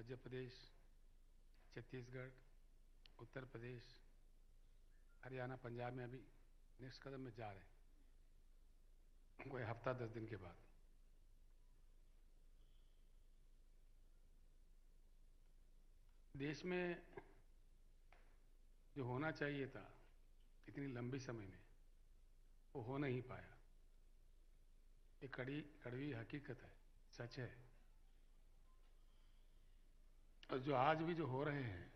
मध्य प्रदेश, छत्तीसगढ़, उत्तर प्रदेश, हरियाणा, पंजाब में अभी नेक्स्ट कदम में जा रहे हैं, कोई हफ्ता 10 दिन के बाद। देश में जो होना चाहिए था इतनी लंबी समय में, वो हो नहीं पाया। ये कड़वी हकीकत है, सच है। और जो आज भी जो हो रहे हैं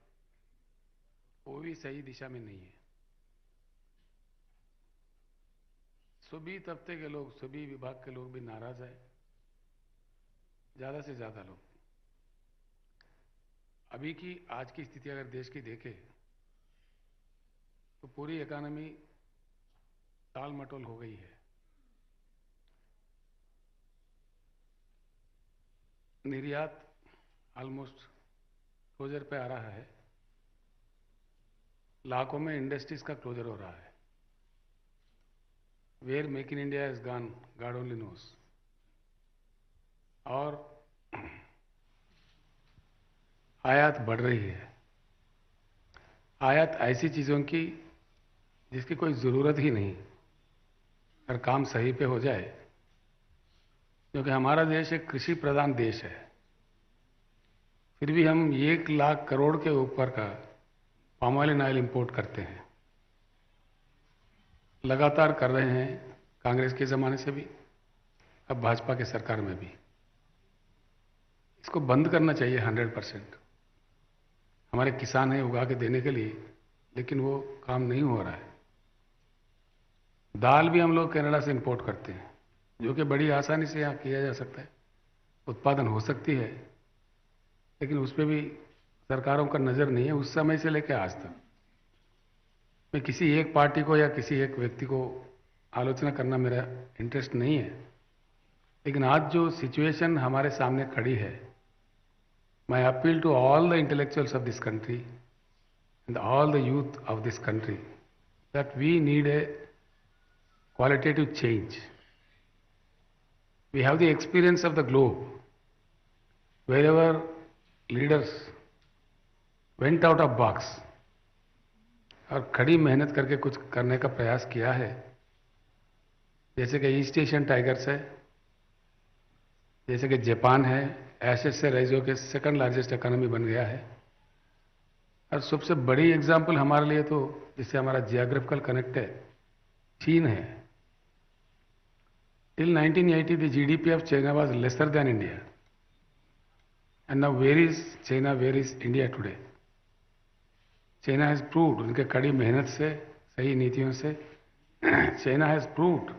वो भी सही दिशा में नहीं है। सभी तबके के लोग, सभी विभाग के लोग भी नाराज है, ज्यादा से ज्यादा लोग। अभी की आज की स्थिति अगर देश की देखें तो पूरी इकोनॉमी टाल मटोल हो गई है। निर्यात ऑलमोस्ट क्लोजर पे आ रहा है, लाखों में इंडस्ट्रीज का क्लोजर हो रहा है। Where make in India is gone, God only knows. और आयात बढ़ रही है। आयात ऐसी चीजों की जिसकी कोई जरूरत ही नहीं, अगर काम सही पे हो जाए। क्योंकि हमारा देश एक कृषि प्रधान देश है, फिर भी हम 1 लाख करोड़ के ऊपर का पाम ऑयल इंपोर्ट करते हैं। लगातार कर रहे हैं, कांग्रेस के जमाने से भी, अब भाजपा के सरकार में भी। इसको बंद करना चाहिए 100%। हमारे किसान हैं उगा के देने के लिए, लेकिन वो काम नहीं हो रहा है। दाल भी हम लोग कनाडा से इंपोर्ट करते हैं, जो कि बड़ी आसानी से यहाँ किया जा सकता है, उत्पादन हो सकती है, लेकिन उस पर भी सरकारों का नजर नहीं है उस समय से लेकर आज तक। मैं किसी एक पार्टी को या किसी एक व्यक्ति को आलोचना करना मेरा इंटरेस्ट नहीं है, लेकिन आज जो सिचुएशन हमारे सामने खड़ी है, मैं appeal to all the intellectuals of this country and all the youth of this country that we need a qualitative change. We have the experience of the globe. Wherever leaders went out of box और कड़ी मेहनत करके कुछ करने का प्रयास किया है, जैसे कि ईस्ट एशियन टाइगर्स है, जैसे कि जापान है, ऐसे से रह जो कि सेकंड लार्जेस्ट इकोनॉमी बन गया है। और सबसे बड़ी एग्जांपल हमारे लिए तो, जिससे हमारा जियोग्राफिकल कनेक्ट है, चीन है। Till 1980, the GDP of China was lesser than India. And now where is China, where is India today? China has proved, उनके कड़ी मेहनत से, सही नीतियों से, China has proved,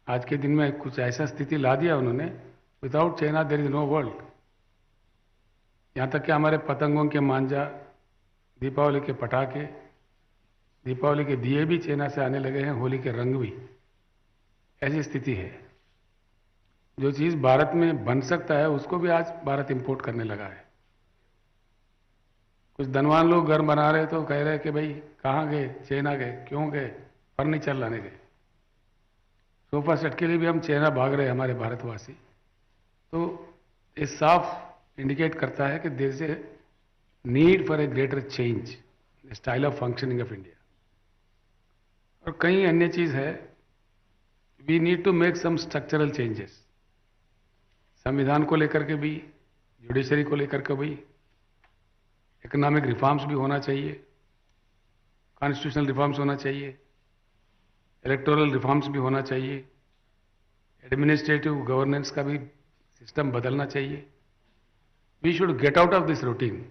आज के दिन में कुछ ऐसा स्थिति ला दिया उन्होंने, without China there is no world. यहाँ तक कि हमारे पतंगों के मांझा, दीपावली के पटाखे, दीपावली के दिए भी चाइना से आने लगे हैं, होली के रंग भी। ऐसी स्थिति है। जो चीज भारत में बन सकता है उसको भी आज भारत इंपोर्ट करने लगा है। कुछ धनवान लोग घर बना रहे तो कह रहे कि भाई कहाँ गए, चाइना गए, क्यों गए, फर्नीचर लाने गए। सोफा सेट के लिए भी हम चाइना भाग रहे हैं, हमारे भारतवासी। तो ये साफ इंडिकेट करता है कि there is a need for a greater change style of functioning of India. और कई अन्य चीज है, we need to make some structural changes. संविधान को लेकर के भी, जुडिशरी को लेकर के भी, इकोनॉमिक रिफॉर्म्स भी होना चाहिए, कॉन्स्टिट्यूशनल रिफॉर्म्स होना चाहिए, इलेक्टोरल रिफॉर्म्स भी होना चाहिए, एडमिनिस्ट्रेटिव गवर्नेंस का भी सिस्टम बदलना चाहिए। We should get out of this routine.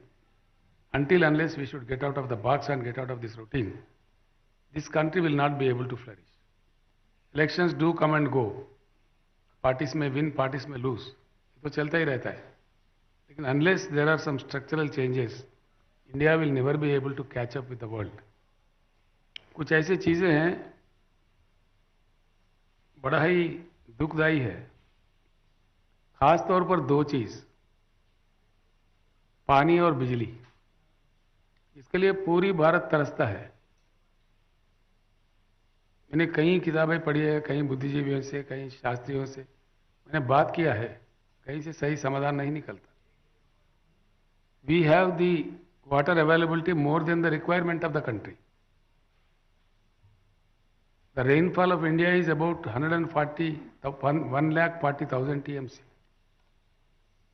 until unless we should get out of the box and get out of this routine, this country will not be able to flourish. Elections do come and go. Parties may win, parties may lose. तो चलता ही रहता है। लेकिन unless there are some structural changes, India will never be able to catch up with the world. कुछ ऐसी चीजें हैं, बड़ा ही दुखदायी है। खास तौर पर 2 चीज, पानी और बिजली। इसके लिए पूरी भारत तरसता है। मैंने कई किताबें पढ़ी है, कई बुद्धिजीवियों से, कई शास्त्रियों से मैंने बात किया है, कहीं से सही समाधान नहीं निकलता। we have the water availability more than the requirement of the country. The rainfall of India is about 140,000 TMC.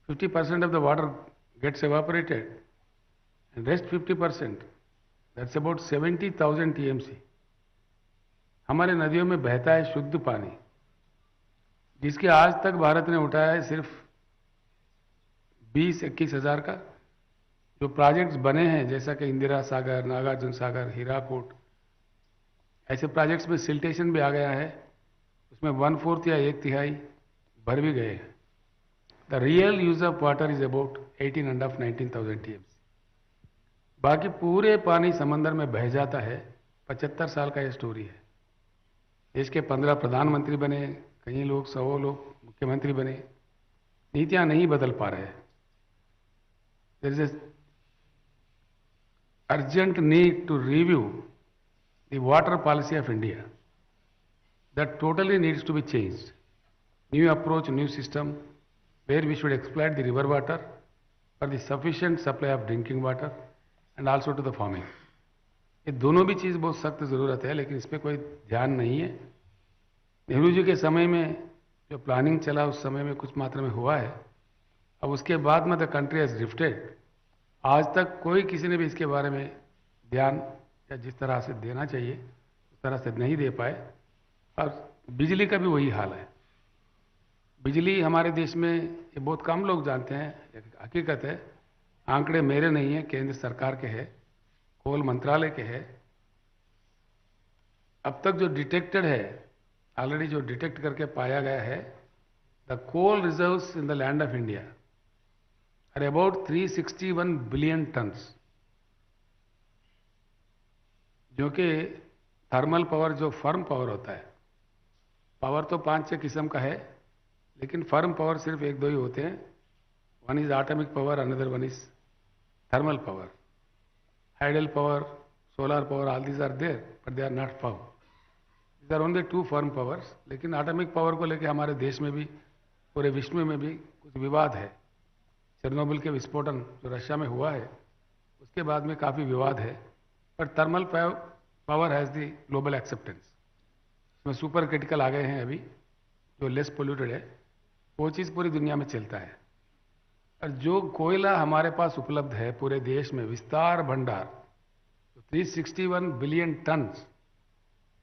50% of the water gets evaporated, and rest 50%, that's about 70,000 TMC. हमारे नदियों में बहता है शुद्ध पानी, जिसके आज तक भारत ने उठाया है सिर्फ 20-21 हज़ार का। जो प्रोजेक्ट्स बने हैं जैसा कि इंदिरा सागर, नागार्जुन सागर, हीराकोट, ऐसे प्रोजेक्ट्स में सिल्टेशन भी आ गया है, उसमें 1/4 या 1/3 भर भी गए हैं। The real use of water is about 18.5-19,000 TMC। बाकी पूरे पानी समंदर में बह जाता है। 75 साल का ये स्टोरी है। देश के 15 प्रधानमंत्री बने, कई लोग 100 लोग मुख्यमंत्री बने, नीतियां नहीं बदल पा रहे। There is urgent need to review the water policy of India. That totally needs to be changed. New approach, new system where we should exploit the river water for the sufficient supply of drinking water and also to the farming। ये दोनों भी चीज़ बहुत सख्त ज़रूरत है, लेकिन इस पर कोई ध्यान नहीं है। नेहरू जी के समय में जो प्लानिंग चला उस समय में कुछ मात्रा में हुआ है। अब उसके बाद में द कंट्री हैज़ ड्रिफ्टेड। आज तक कोई किसी ने भी इसके बारे में ध्यान या जिस तरह से देना चाहिए उस तरह से नहीं दे पाए। और बिजली का भी वही हाल है। बिजली हमारे देश में ये बहुत कम लोग जानते हैं, हकीकत है। आंकड़े मेरे नहीं हैं, केंद्र सरकार के हैं, कोल मंत्रालय के हैं। अब तक जो डिटेक्टेड है, ऑलरेडी जो डिटेक्ट करके पाया गया है, the coal reserves in the land of India are about 361 billion tons, जो कि थर्मल पावर, जो फर्म पावर होता है, पावर तो 5-6 किस्म का है, लेकिन फर्म पावर सिर्फ 1-2 ही होते हैं। One is atomic power, another one is thermal power. Hydel power, solar power, all these are there but they are not power. These are only 2 firm powers. लेकिन एटॉमिक पावर को लेकर हमारे देश में भी, पूरे विश्व में भी कुछ विवाद है। चेरनोबिल के विस्फोटन जो रशिया में हुआ है उसके बाद में काफ़ी विवाद है। But thermal power has the global acceptance. इसमें सुपर क्रिटिकल आ गए हैं अभी, जो लेस पोल्यूटेड है, वो चीज़ पूरी दुनिया में चलता है। और जो कोयला हमारे पास उपलब्ध है पूरे देश में, विस्तार भंडार, तो 361 बिलियन टन,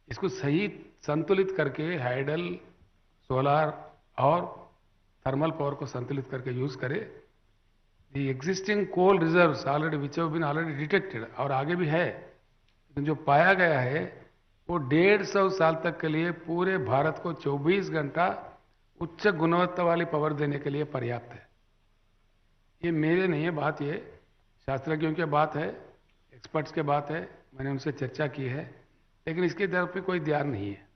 इसको सही संतुलित करके हाइडल, सोलर और थर्मल पावर को संतुलित करके यूज करे। The existing coal reserves already which have been already detected, और आगे भी है, लेकिन जो पाया गया है वो 150 साल तक के लिए पूरे भारत को 24 घंटा उच्च गुणवत्ता वाली पावर देने के लिए पर्याप्त है। ये मेरे नहीं है बात, ये शास्त्रज्ञों की बात है, एक्सपर्ट्स की बात है, मैंने उनसे चर्चा की है, लेकिन इसकी तरफ पे कोई ध्यान नहीं है।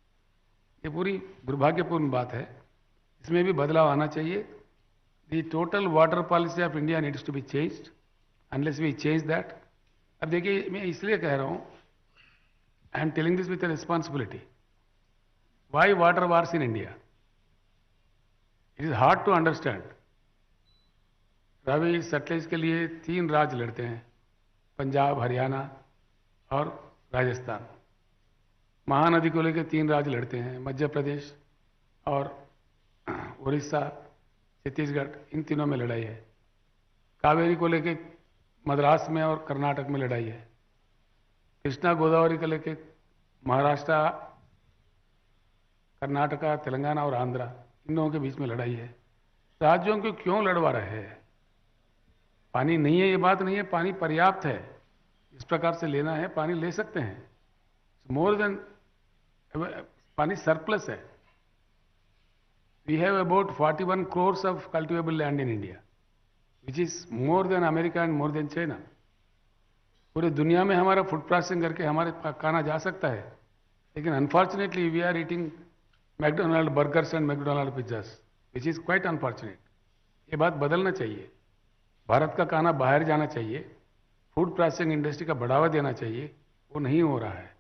ये पूरी दुर्भाग्यपूर्ण बात है, इसमें भी बदलाव आना चाहिए। The total water policy of India needs to be changed unless we change that. अब देखिए, मैं इसलिए कह रहा हूँ, I am telling this with a responsibility. Why water wars in India? It is hard to understand. Ravi Sutlej के लिए 3 राज्य लड़ते हैं, पंजाब, हरियाणा और राजस्थान। महानदी को लेकर 3 राज्य लड़ते हैं, मध्य प्रदेश और उड़ीसा, छत्तीसगढ़, इन तीनों में लड़ाई है। कावेरी को लेकर मद्रास में और कर्नाटक में लड़ाई है। कृष्णा गोदावरी को लेकर महाराष्ट्र, कर्नाटका, तेलंगाना और आंध्रा, इन लोगों के बीच में लड़ाई है। राज्यों को क्यों लड़वा रहे हैं? पानी नहीं है ये बात नहीं है, पानी पर्याप्त है। इस प्रकार से लेना है, पानी ले सकते हैं, मोर देन, पानी सरप्लस है। We have about 41 crores of cultivable land in India, which is more than America and more than China. पूरे दुनिया में हमारा फूड प्रोसेसिंग करके हमारे खाना जा सकता है, लेकिन unfortunately we are eating McDonald burgers and McDonald pizzas, which is quite unfortunate. ये बात बदलना चाहिए। भारत का खाना बाहर जाना चाहिए, फूड प्रोसेसिंग इंडस्ट्री का बढ़ावा देना चाहिए, वो नहीं हो रहा है।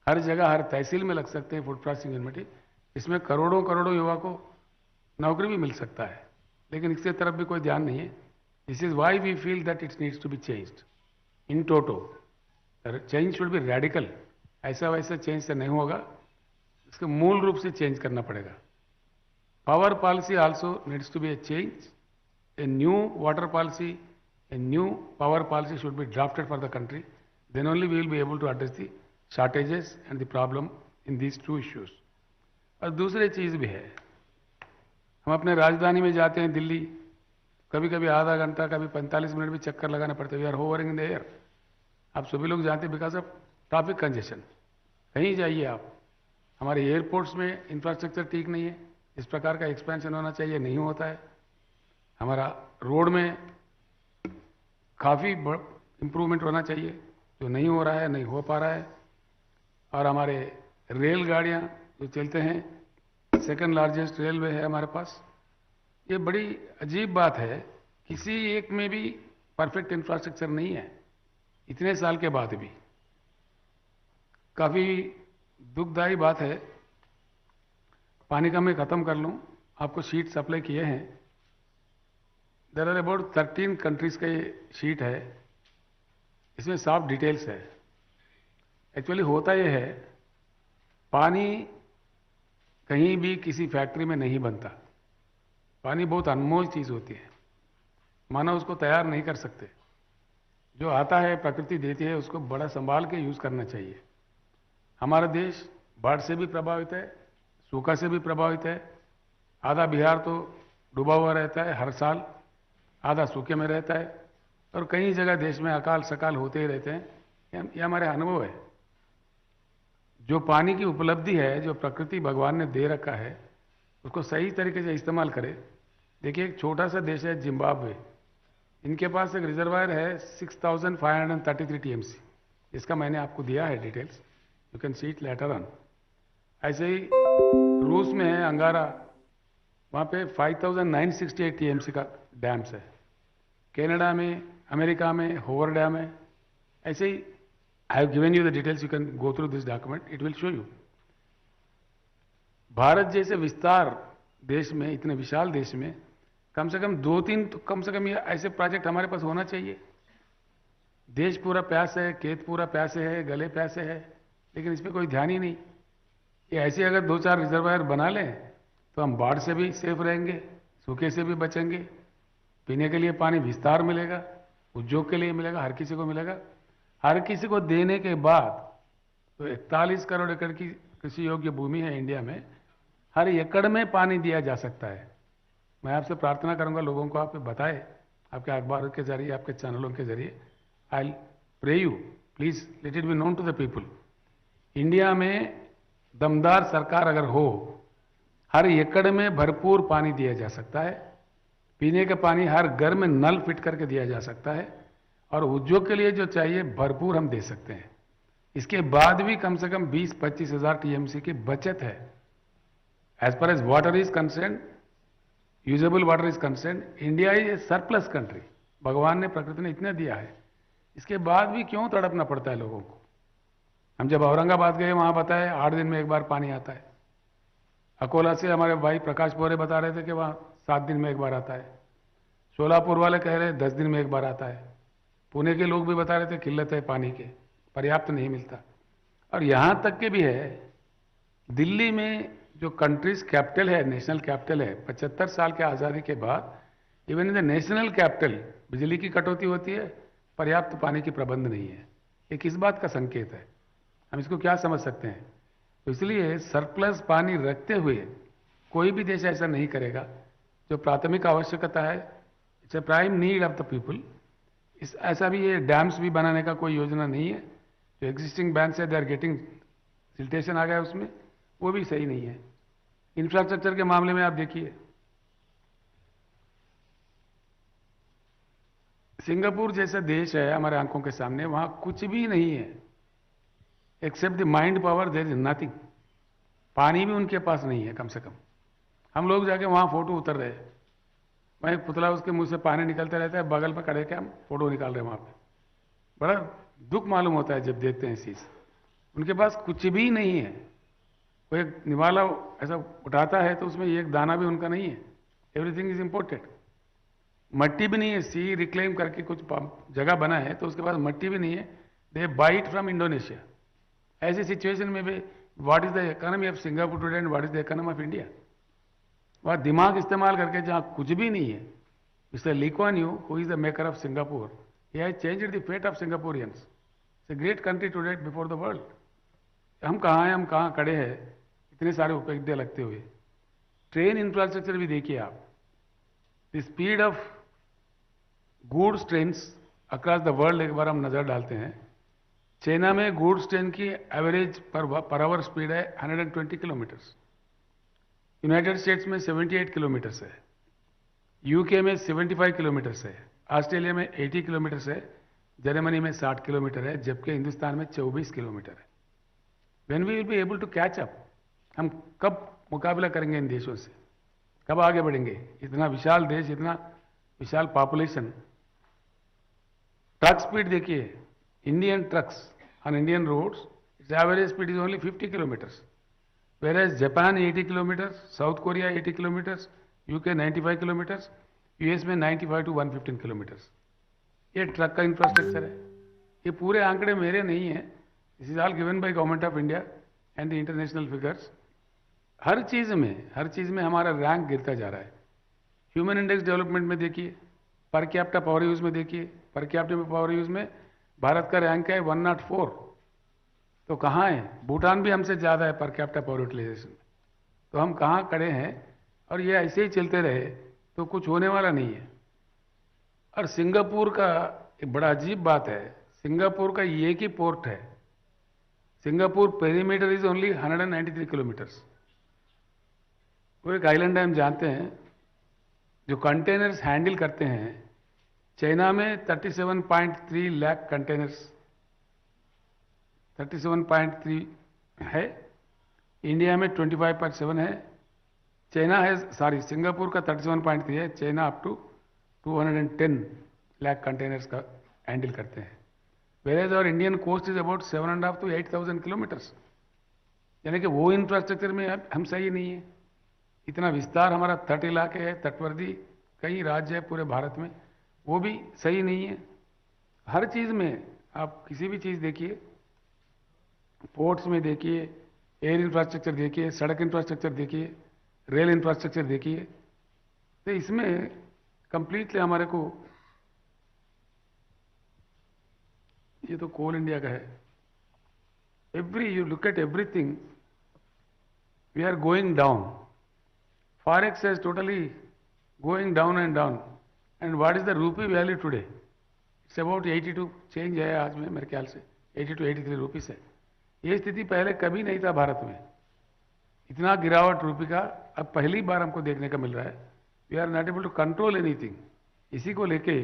हर जगह, हर तहसील में लग सकते हैं फूड प्रोसेसिंग यूनिट, इसमें करोड़ों करोड़ों युवा को नौकरी भी मिल सकता है, लेकिन इसके तरफ भी कोई ध्यान नहीं है। This is why we feel that it needs to be changed in toto. The change should be radical. ऐसा वैसा चेंज से नहीं होगा, इसको मूल रूप से चेंज करना पड़ेगा. Power policy also needs to be a change. A new water policy, a new power policy should be drafted for the country. Then only we will be able to address the shortages and the problem in these two issues. और दूसरी चीज भी है, हम अपने राजधानी में जाते हैं दिल्ली, कभी कभी आधा घंटा, कभी 45 मिनट भी चक्कर लगाने पड़ते हैं. We are hovering in the air. आप सभी लोग जानते हैं बिकॉज ऑफ ट्रैफिक कंजेशन. कहीं जाइए आप, हमारे एयरपोर्ट्स में इंफ्रास्ट्रक्चर ठीक नहीं है, इस प्रकार का एक्सपेंशन होना चाहिए, नहीं होता है. हमारा रोड में काफ़ी इम्प्रूवमेंट होना चाहिए, जो नहीं हो रहा है, नहीं हो पा रहा है. और हमारे रेलगाड़ियाँ जो चलते हैं, सेकंड लार्जेस्ट रेलवे है हमारे पास. ये बड़ी अजीब बात है, किसी एक में भी परफेक्ट इंफ्रास्ट्रक्चर नहीं है इतने साल के बाद भी. काफ़ी दुखदायी बात है. पानी का मैं ख़त्म कर लूँ, आपको शीट सप्लाई किए हैं. देयर आर अबाउट 13 कंट्रीज़ का ये शीट है, इसमें साफ डिटेल्स है. एक्चुअली होता ये है, पानी कहीं भी किसी फैक्ट्री में नहीं बनता. पानी बहुत अनमोल चीज़ होती है, मानव उसको तैयार नहीं कर सकते. जो आता है प्रकृति देती है, उसको बड़ा संभाल के यूज़ करना चाहिए. हमारा देश बाढ़ से भी प्रभावित है, सूखा से भी प्रभावित है. आधा बिहार तो डूबा हुआ रहता है हर साल, आधा सूखे में रहता है, और कई जगह देश में अकाल सकाल होते ही रहते हैं. ये हमारे अनुभव है. जो पानी की उपलब्धि है, जो प्रकृति भगवान ने दे रखा है, उसको सही तरीके से इस्तेमाल करें. देखिए, एक छोटा सा देश है जिम्बाब्वे, इनके पास एक रिजर्वायर है 6533 टीएमसी, इसका मैंने आपको दिया है details, you can see it later on. ऐसे ही रूस में है अंगारा, वहाँ पे 5968 टीएमसी का डैम्स है. कनाडा में, अमेरिका में होवर डैम है. ऐसे ही I have given you the details, you can go through this document, it will show you. Bharat जैसे विस्तार देश में, इतने विशाल देश में, कम से कम 2-3 तो कम से कम ये ऐसे प्रोजेक्ट हमारे पास होना चाहिए. देश पूरा प्यास है, खेत पूरा प्यासे है, गले प्यासे है, लेकिन इस पर कोई ध्यान ही नहीं. ये ऐसे अगर 2-4 रिजर्वायर बना लें तो हम बाढ़ से भी सेफ रहेंगे, सूखे से भी बचेंगे, पीने के लिए पानी विस्तार मिलेगा, उद्योग के लिए मिलेगा, हर किसी को मिलेगा. हर किसी को देने के बाद तो 41 करोड़ एकड़ की कृषि योग्य भूमि है इंडिया में, हर एकड़ में पानी दिया जा सकता है. मैं आपसे प्रार्थना करूंगा, लोगों को आप बताएं, आपके अखबार के जरिए, आपके चैनलों के जरिए. I pray you, please let it be known to the people. India में दमदार सरकार अगर हो, हर एकड़ में भरपूर पानी दिया जा सकता है. पीने का पानी हर घर में नल फिट करके दिया जा सकता है, और उद्योग के लिए जो चाहिए भरपूर हम दे सकते हैं. इसके बाद भी कम से कम 20-25 हज़ार टीएमसी की बचत है. As far as water is concern, usable water is concern, India is a surplus country. भगवान ने, प्रकृति ने इतना दिया है, इसके बाद भी क्यों तड़पना पड़ता है लोगों को. हम जब औरंगाबाद गए, वहां बताए 8 दिन में एक बार पानी आता है. अकोला से हमारे भाई प्रकाश बोरे बता रहे थे कि वहां 7 दिन में एक बार आता है. सोलापुर वाले कह रहे 10 दिन में एक बार आता है. पुणे के लोग भी बता रहे थे किल्लत है पानी के, पर्याप्त नहीं मिलता. और यहां तक के भी है, दिल्ली में जो कंट्रीज कैपिटल है, नेशनल कैपिटल है, 75 साल के आज़ादी के बाद even in the national capital बिजली की कटौती होती है, पर्याप्त पानी की प्रबंध नहीं है. ये किस बात का संकेत है, हम इसको क्या समझ सकते हैं. तो इसलिए सरप्लस पानी रखते हुए कोई भी देश ऐसा नहीं करेगा. जो प्राथमिक आवश्यकता है, it's a prime need of the people. इस ऐसा भी ये डैम्स भी बनाने का कोई योजना नहीं है. जो एग्जिस्टिंग बैंक्स है, दे आर गेटिंग सिल्टेशन आ गया उसमें, वो भी सही नहीं है. इंफ्रास्ट्रक्चर के मामले में आप देखिए, सिंगापुर जैसा देश है हमारे आंखों के सामने, वहां कुछ भी नहीं है except the mind power, there is nothing. पानी भी उनके पास नहीं है. कम से कम हम लोग जाके वहां फोटो उतर रहे हैं, वहाँ एक पुतला, उसके मुंह से पानी निकलता रहता है, बगल में खड़े के हम फोटो निकाल रहे हैं वहां पे. बड़ा दुख मालूम होता है जब देखते हैं इस चीज. उनके पास कुछ भी नहीं है. वो एक निवाला ऐसा उठाता है तो उसमें एक दाना भी उनका नहीं है. Everything is imported. मट्टी भी नहीं है, सी रिक्लेम करके कुछ जगह बना है तो उसके पास मट्टी भी नहीं है, they buy it from Indonesia. ऐसी सिचुएशन में भी what is the economy of Singapore today and what is the economy of India? वहाँ दिमाग इस्तेमाल करके जहाँ कुछ भी नहीं है, mister Lee Kuan Yew who is the maker of Singapore, he has changed the fate of Singaporeans. It's a great country today before the world. हम कहाँ हैं, हम कहाँ खड़े हैं इतने सारे उपलब्धियां लगते हुए। ट्रेन इंफ्रास्ट्रक्चर भी देखिए आप, the speed of goods trains across the world एक बार हम नजर डालते हैं। चाइना में गुड्स ट्रेन की एवरेज पर आवर स्पीड है 120 किलोमीटर्स, यूनाइटेड स्टेट्स में 78 किलोमीटर्स है, यूके में 75 किलोमीटर्स है, ऑस्ट्रेलिया में 80 किलोमीटर्स है, जर्मनी में 60 किलोमीटर है, जबकि हिंदुस्तान में 24 किलोमीटर है। When we will be able to catch up? हम कब मुकाबला करेंगे इन देशों से, कब आगे बढ़ेंगे? इतना विशाल देश, इतना विशाल पॉपुलेशन। ट्रक स्पीड देखिए, Indian trucks on Indian roads, it's average speed is only 50 kilometres, whereas Japan 80 kilometre, South Korea 80 kilometres, UK 95 kilometres, US में 95 to 115 किलोमीटर्स। ये ट्रक का इंफ्रास्ट्रक्चर है। ये पूरे आंकड़े मेरे नहीं हैं, this is all given by government of India and the international figures. हर चीज में हमारा रैंक गिरता जा रहा है। ह्यूमन इंडेक्स डेवलपमेंट में देखिए, पर कैपिटा पावर यूज में देखिए, पर कैपिटा पावर यूज में भारत का रैंक है 104। तो कहाँ है? भूटान भी हमसे ज़्यादा है पर कैपिटा पावर यूटिलाइजेशन में। तो हम कहाँ खड़े हैं? और ये ऐसे ही चलते रहे तो कुछ होने वाला नहीं है। और सिंगापुर का एक बड़ा अजीब बात है, सिंगापुर का ये एक ही पोर्ट है। Singapore perimeter is only 193 kilometres. वो एक आइलैंड है, हम जानते हैं, जो कंटेनर्स हैंडल करते हैं। चाइना में 37.3 लाख कंटेनर्स, 37.3 है, इंडिया में 25.7 है। चाइना है, सॉरी, सिंगापुर का 37.3 है, China up to 210 lakh containers का हैंडल करते हैं। वेरेज और Indian coast is about 7.5 to 8,000 kilometres. यानी कि वो इंफ्रास्ट्रक्चर में हम सही नहीं है। इतना विस्तार हमारा तट इलाके है, तटवर्ती कई राज्य है पूरे भारत में, वो भी सही नहीं है। हर चीज में आप किसी भी चीज देखिए, पोर्ट्स में देखिए, एयर इंफ्रास्ट्रक्चर देखिए, सड़क इंफ्रास्ट्रक्चर देखिए, रेल इंफ्रास्ट्रक्चर देखिए, तो इसमें कंप्लीटली हमारे को, ये तो कोल इंडिया का है, you look at everything, we are going down. Forex is totally going down and down. And what is the rupee value today? It's about 82 change है आज में, मेरे ख्याल से 80 to 83 रुपीस है। ये स्थिति पहले कभी नहीं था भारत में। इतना गिरावट रूपी का अब पहली बार हमको देखने का मिल रहा है। We are not able to control anything. इसी को लेके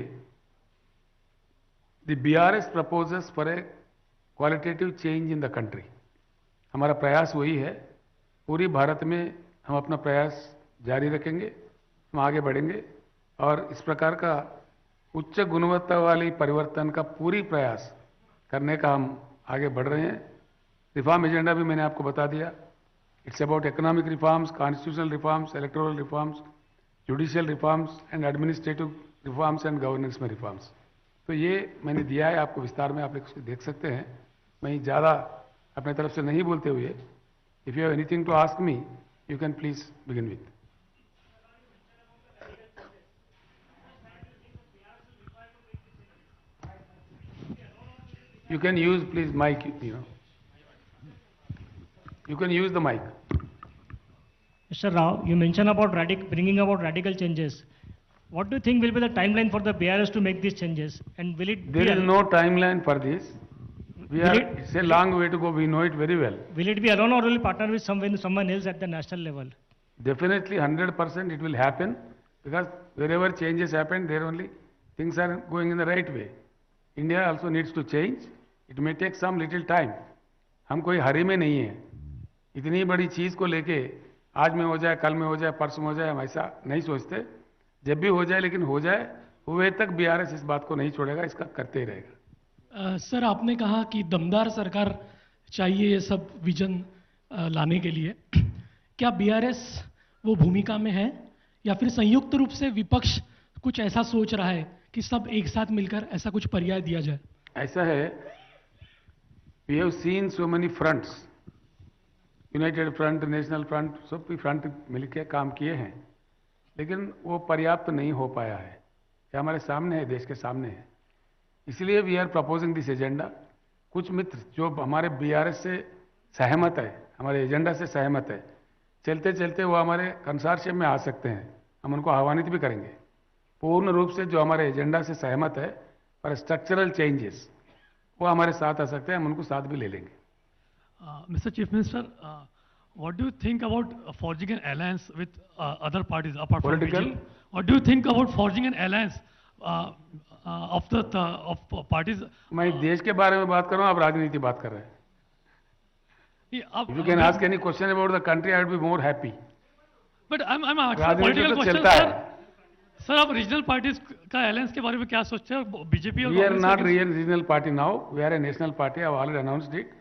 the BRS proposes for a qualitative change in the country. हमारा प्रयास वही है। पूरी भारत में हम अपना प्रयास जारी रखेंगे, हम आगे बढ़ेंगे और इस प्रकार का उच्च गुणवत्ता वाली परिवर्तन का पूरी प्रयास करने का हम आगे बढ़ रहे हैं। रिफॉर्म एजेंडा भी मैंने आपको बता दिया। It's about economic reforms, constitutional reforms, electoral reforms, judicial reforms and administrative reforms and governance में रिफॉर्म्स। तो ये मैंने दिया है आपको विस्तार में, आप इसको देख सकते हैं। मैं ज़्यादा अपने तरफ से नहीं बोलते हुए, if you have anything to ask me, you can please begin with. You can use, please, mic, You can use the mic. Mr. Rao, you mentioned about bringing about radical changes. What do you think will be the timeline for the BRS to make these changes? And will it There is no timeline for this. It's a long way to go. We know it very well. Will it be alone or will it partner with someone else at the national level? Definitely 100% it will happen, because wherever changes happen, there only things are going in the right way. India also needs to change. It may take some little time. हम कोई हरी में नहीं है। इतनी बड़ी चीज को लेके आज में हो जाए, कल में हो जाए, परसों में हो जाए, हम ऐसा नहीं सोचते। जब भी हो जाए, लेकिन हो जाए, हुए तक बीआरएस इस बात को नहीं छोड़ेगा, इसका करते ही रहेगा। सर, आपने कहा कि दमदार सरकार चाहिए ये सब विजन लाने के लिए। क्या बीआरएस वो भूमिका में है या फिर संयुक्त रूप से विपक्ष कुछ ऐसा सोच रहा है कि सब एक साथ मिलकर ऐसा कुछ पर्याय दिया जाए? ऐसा है, we have seen so many fronts, United Front, National Front, सब भी फ्रंट मिलकर काम किए हैं, लेकिन वो पर्याप्त नहीं हो पाया है। ये हमारे सामने है, देश के सामने है। इसलिए we are proposing this agenda. कुछ मित्र जो हमारे बीआरएस से सहमत है, हमारे एजेंडा से सहमत है, चलते चलते वो हमारे कंसोर्शियम में आ सकते हैं। हम उनको आह्वानित भी करेंगे। पूर्ण रूप से जो हमारे एजेंडा से सहमत है पर स्ट्रक्चरल चेंजेस, वो हमारे साथ आ सकते हैं, हम उनको साथ भी ले लेंगे। Mr. Chief Minister, what do you think about forging an alliance with other parties apart from Political? BJP? What do you think about forging an alliance of parties? मैं देश के बारे में बात कर रहा हूँ, आप राजनीति बात कर रहे हैं। If you can ask any question about the country, I would be more happy. But I'm asking a राजनीति political तो question, चलता sir. है। सर, आप रीजनल पार्टीज का अलायंस के बारे में क्या सोचते हैं? बीजेपी और We are कांग्रेस not के- regional party now. We are a national party. I have already announced it.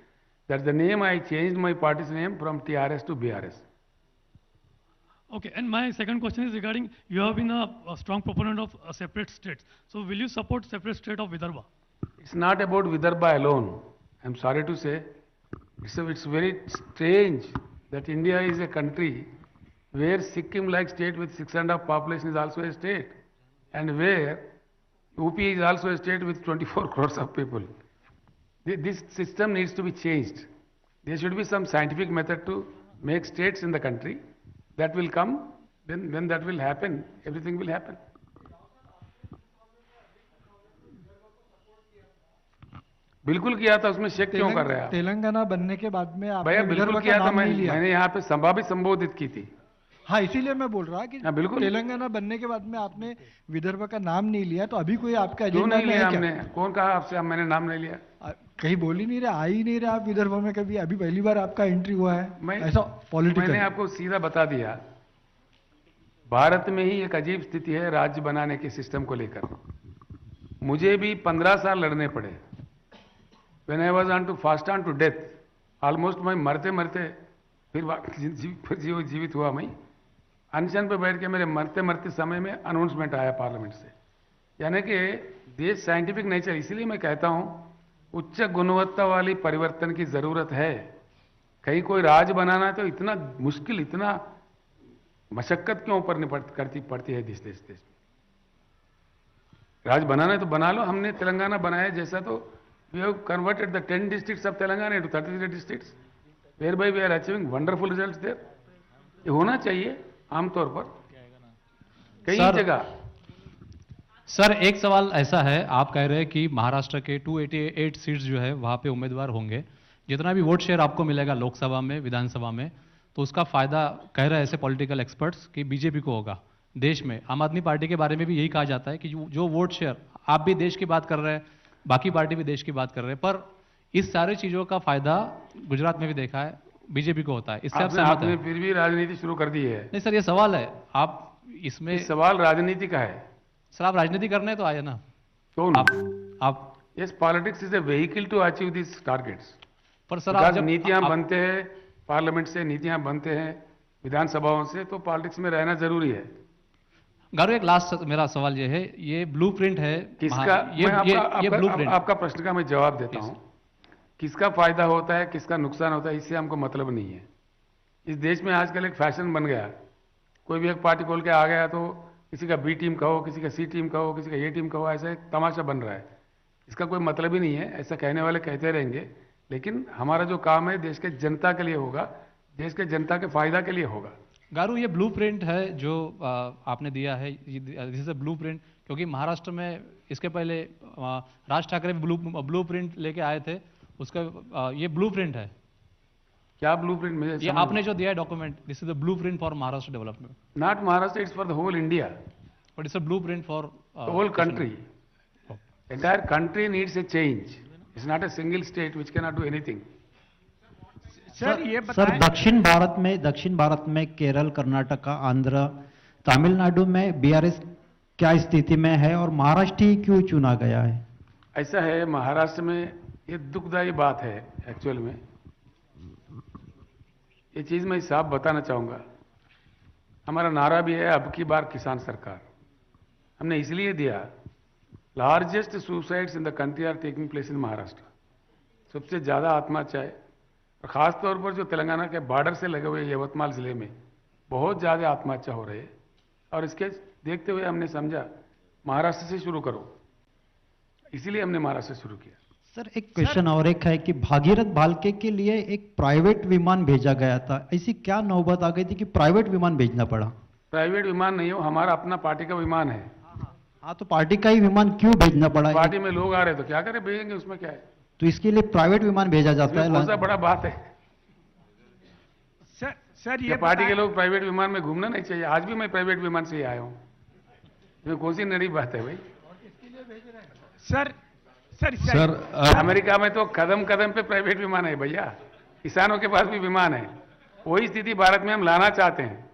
That's the name. I changed my party's name from TRS to BRS. Okay, and my second question is regarding, you have been a strong proponent of separate states. So will you support separate state of Vidarbha? It's not about Vidarbha alone. I'm sorry to say. It's very strange that India is a country where Sikkim-like state with 6.5 population is also a state, and where UP is also a state with 24 crores of people. This system needs to be changed. There should be some scientific method to make states in the country. That will come. When that will happen, everything will happen. बिल्कुल किया था, उसमें shake क्यों कर रहे हैं आप? तेलंगाना बनने के बाद में आपने भैया बिल्कुल विदर्भ किया का था, नाम नहीं लिया। मैंने यहाँ पे सभा भी संबोधित की थी। हाँ, इसीलिए मैं बोल रहा कि हाँ, बिल्कुल। तेलंगाना बनने के बाद में आपने विदर्भ का नाम नहीं लिया, तो अभी कोई आपका क्यों एजेंडा नहीं में लिया है क्या? हमने? कौन कहा आपसे मैंने नाम नहीं लिया? कहीं बोल ही नहीं रहे, आ ही नहीं रहे आप विदर्भ में कभी। अभी पहली बार आपका एंट्री हुआ है, मैं ऐसा पॉलिटिकल। मैंने आपको सीधा बता दिया, भारत में ही एक अजीब स्थिति है राज्य बनाने के सिस्टम को लेकर। मुझे भी 15 साल लड़ने पड़े। When I was on to fast on to death, almost मैं मरते मरते फिर जीवित हुआ। मैं अनशन पे बैठ के मेरे मरते मरते समय में अनाउंसमेंट आया पार्लियामेंट से। यानी कि देश साइंटिफिक नेचर, इसलिए मैं कहता हूं उच्च गुणवत्ता वाली परिवर्तन की जरूरत है। कहीं कोई राज बनाना है तो इतना मुश्किल, इतना मशक्कत क्यों ऊपर करती पड़ती है देश देश में? राज बनाना है तो बना लो। हमने तेलंगाना बनाया जैसा, तो we have converted the 10 districts of Telangana into 33 districts, whereby we are achieving wonderful results there. ये होना चाहिए आमतौर पर कई जगह। सर, एक सवाल ऐसा है, आप कह रहे हैं कि महाराष्ट्र के 288 सीट्स जो है वहाँ पे उम्मीदवार होंगे, जितना भी वोट शेयर आपको मिलेगा लोकसभा में, विधानसभा में, तो उसका फायदा कह रहे हैं ऐसे पॉलिटिकल एक्सपर्ट्स कि बीजेपी को होगा। देश में आम आदमी पार्टी के बारे में भी यही कहा जाता है कि जो वोट शेयर, आप भी देश की बात कर रहे हैं, बाकी पार्टी भी देश की बात कर रहे हैं, पर इस सारी चीजों का फायदा गुजरात में भी देखा है बीजेपी को होता है। इससे आप सहमत आपने हैं? फिर भी राजनीति शुरू कर दी है। नहीं सर, ये सवाल है, आप इसमें सवाल राजनीति का है। सर आप राजनीति करने तो आए ना। कौन? आप yes, politics is a vehicle to achieve this targets. पर सर आप जब नीतियां बनते हैं, पार्लियामेंट से नीतियां बनते हैं, विधानसभाओं से, तो पॉलिटिक्स में रहना जरूरी है। गारू, एक लास्ट मेरा सवाल ये है, ये ब्लूप्रिंट है किसका? ये ब्लूप्रिंट आपका प्रश्न का मैं जवाब देता हूं। किसका फायदा होता है, किसका नुकसान होता है, इससे हमको मतलब नहीं है। इस देश में आजकल एक फैशन बन गया, कोई भी एक पार्टी खोल के आ गया तो किसी का बी टीम कहो, किसी का सी टीम कहो, किसी का ए टीम कहो, ऐसा एक तमाशा बन रहा है। इसका कोई मतलब ही नहीं है। ऐसा कहने वाले कहते रहेंगे, लेकिन हमारा जो काम है देश के जनता के लिए होगा, देश के जनता के फायदा के लिए होगा। गारू, ये ब्लूप्रिंट है जो आपने दिया है, दिस इज अ ब्लूप्रिंट, क्योंकि महाराष्ट्र में इसके पहले राज ठाकरे ब्लूप्रिंट लेके आए थे, उसका ये ब्लूप्रिंट है। क्या ब्लूप्रिंट? मुझे ये आपने जो दिया है document, this is the blueprint for Maharashtra development. Not Maharashtra, it's for the whole India, but it's a blueprint for whole country. Entire country needs a change. It's not a single state which can not do anything. Sir, दक्षिण भारत में केरल, कर्नाटका, आंध्र, तमिलनाडु में BRS क्या स्थिति में है और महाराष्ट्र ही क्यों चुना गया है? ऐसा है, महाराष्ट्र में ये दुखदायी बात है एक्चुअल में। ये चीज मैं साफ बताना चाहूंगा। हमारा नारा भी है अब की बार किसान सरकार। हमने इसलिए दिया, largest suicides in the country are taking place in Maharashtra. सबसे ज़्यादा आत्महत्या है, और ख़ास तौर पर जो तेलंगाना के बॉर्डर से लगे हुए यवतमाल ज़िले में बहुत ज़्यादा आत्महत्या हो रही है, और इसके देखते हुए हमने समझा महाराष्ट्र से शुरू करो, इसीलिए हमने महाराष्ट्र से शुरू किया। सर एक क्वेश्चन और एक है कि भागीरथ भालके के लिए एक प्राइवेट विमान भेजा गया था, ऐसी क्या नौबत आ गई थी कि प्राइवेट विमान भेजना पड़ा? प्राइवेट विमान नहीं हो, हमारा अपना पार्टी का विमान है। हाँ तो पार्टी का ही विमान क्यों भेजना पड़ा? पार्टी में लोग आ रहे तो क्या करें, भेजेंगे, उसमें क्या है? तो इसके लिए प्राइवेट विमान भेजा जाता इसमें कौन सा है? बड़ा बात है? सर क्या ये पार्टी के बताएं- लोग प्राइवेट विमान में घूमना नहीं चाहिए? आज भी मैं प्राइवेट विमान से ही आया हूँ, इसमें कौन सी नई बात है भाई? सर सर सर अमेरिका में तो कदम कदम पे प्राइवेट विमान है भैया, किसानों के पास भी विमान है। वही स्थिति भारत में हम लाना चाहते हैं।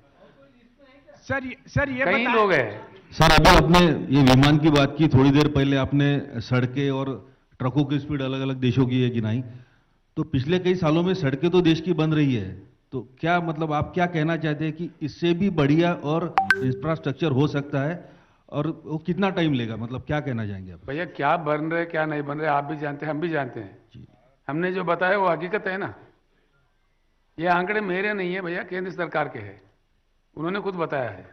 सर ये कई बताएं- लोग हैं। सर अभी आपने ये विमान की बात की, थोड़ी देर पहले आपने सड़कें और ट्रकों की स्पीड अलग अलग देशों की है कि नहीं, तो पिछले कई सालों में सड़कें तो देश की बन रही है, तो क्या मतलब आप क्या कहना चाहते हैं कि इससे भी बढ़िया और इंफ्रास्ट्रक्चर हो सकता है, और वो कितना टाइम लेगा, मतलब क्या कहना चाहेंगे आप? भैया क्या बन रहे क्या नहीं बन रहे आप भी जानते हैं, हम भी जानते हैं। हमने जो बताया वो हकीकत है ना, ये आंकड़े मेरे नहीं है भैया, केंद्र सरकार के हैं, उन्होंने खुद बताया है।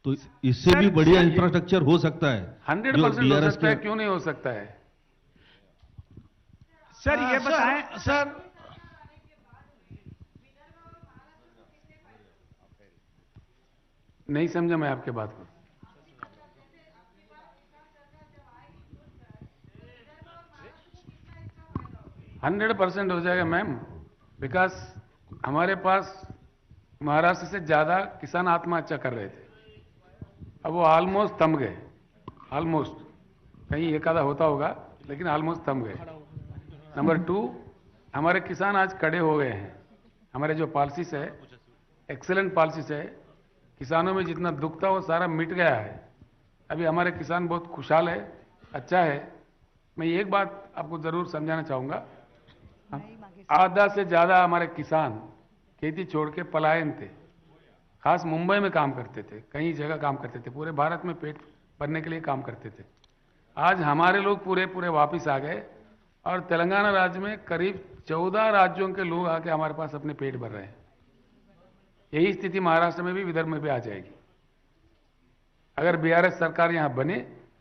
तो इससे भी बढ़िया इंफ्रास्ट्रक्चर हो सकता है? 100% हो सकता है, क्यों नहीं हो सकता है? सर ये बताएं सर नहीं समझा मैं आपके बात को। हंड्रेड 100% हो जाएगा मैम, बिकॉज हमारे पास महाराष्ट्र से ज्यादा किसान आत्महत्या कर रहे थे, अब वो ऑलमोस्ट थम गए, ऑलमोस्ट, कहीं एक आधा होता होगा लेकिन ऑलमोस्ट थम गए। नंबर 2, हमारे किसान आज कड़े हो गए हैं। हमारे जो पॉलिसीज है, एक्सेलेंट पॉलिसीज है, किसानों में जितना दुख था वो सारा मिट गया है। अभी हमारे किसान बहुत खुशहाल है, अच्छा है। मैं एक बात आपको जरूर समझाना चाहूँगा, आधा से ज़्यादा हमारे किसान खेती छोड़ के पलायन थे, खास मुंबई में काम करते थे, कई जगह काम करते थे, पूरे भारत में पेट भरने के लिए काम करते थे। आज हमारे लोग पूरे पूरे वापस आ गए, और तेलंगाना राज्य में करीब 14 राज्यों के लोग आके हमारे पास अपने पेट भर रहे हैं। यही स्थिति महाराष्ट्र में भी, विदर्भ में भी आ जाएगी। अगर बीआरएस सरकार यहां बने,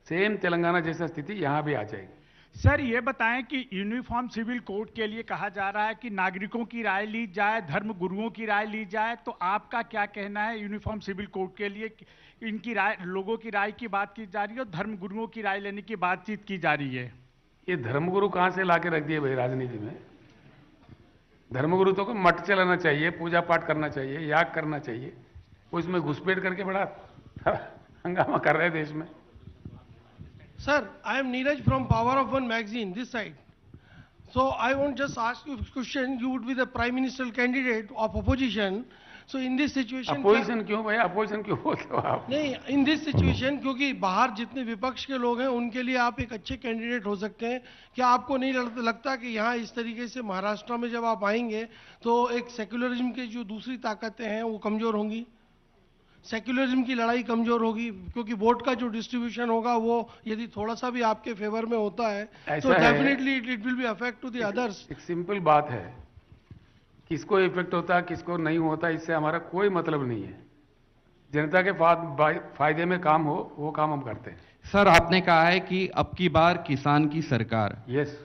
सेम तेलंगाना जैसा स्थिति यहां भी आ जाएगी। सर ये बताएं कि यूनिफॉर्म सिविल कोड के लिए कहा जा रहा है कि नागरिकों की राय ली जाए, धर्म गुरुओं की राय ली जाए, तो आपका क्या कहना है यूनिफॉर्म सिविल कोड के लिए? इनकी राय, लोगों की राय की बात की जा रही है और धर्म गुरुओं की राय लेने की बातचीत की जा रही है। ये धर्मगुरु कहां से लाके रख दिए भाई राजनीति में? धर्मगुरु तो को मठ चलाना चाहिए, पूजा पाठ करना चाहिए, याग करना चाहिए, वो इसमें घुसपैठ करके बड़ा हंगामा कर रहे हैं देश में। Sir, I am Neeraj from Power of One magazine, this side. So I want just ask you a question. You would be the Prime Minister candidate of opposition. So in this situation, opposition क्यों भाई, opposition क्यों बोलते हो आप? नहीं, in this situation, क्योंकि बाहर जितने विपक्ष के लोग हैं उनके लिए आप एक अच्छे कैंडिडेट हो सकते हैं। क्या आपको नहीं लगता कि यहाँ इस तरीके से महाराष्ट्र में जब आप आएंगे तो एक सेक्युलरिज्म की जो दूसरी ताकतें हैं वो कमजोर होंगी, सेक्युलरिज्म की लड़ाई कमजोर होगी, क्योंकि वोट का जो डिस्ट्रीब्यूशन होगा वो यदि थोड़ा सा भी आपके फेवर में होता है तो ऐसा है। Definitely it will be affect to the others. एक सिंपल बात है, किसको इफेक्ट होता है किसको नहीं होता, इससे हमारा कोई मतलब नहीं है। जनता के फायदे में काम हो वो काम हम करते हैं। सर आपने कहा है कि अब की बार किसान की सरकार, यस,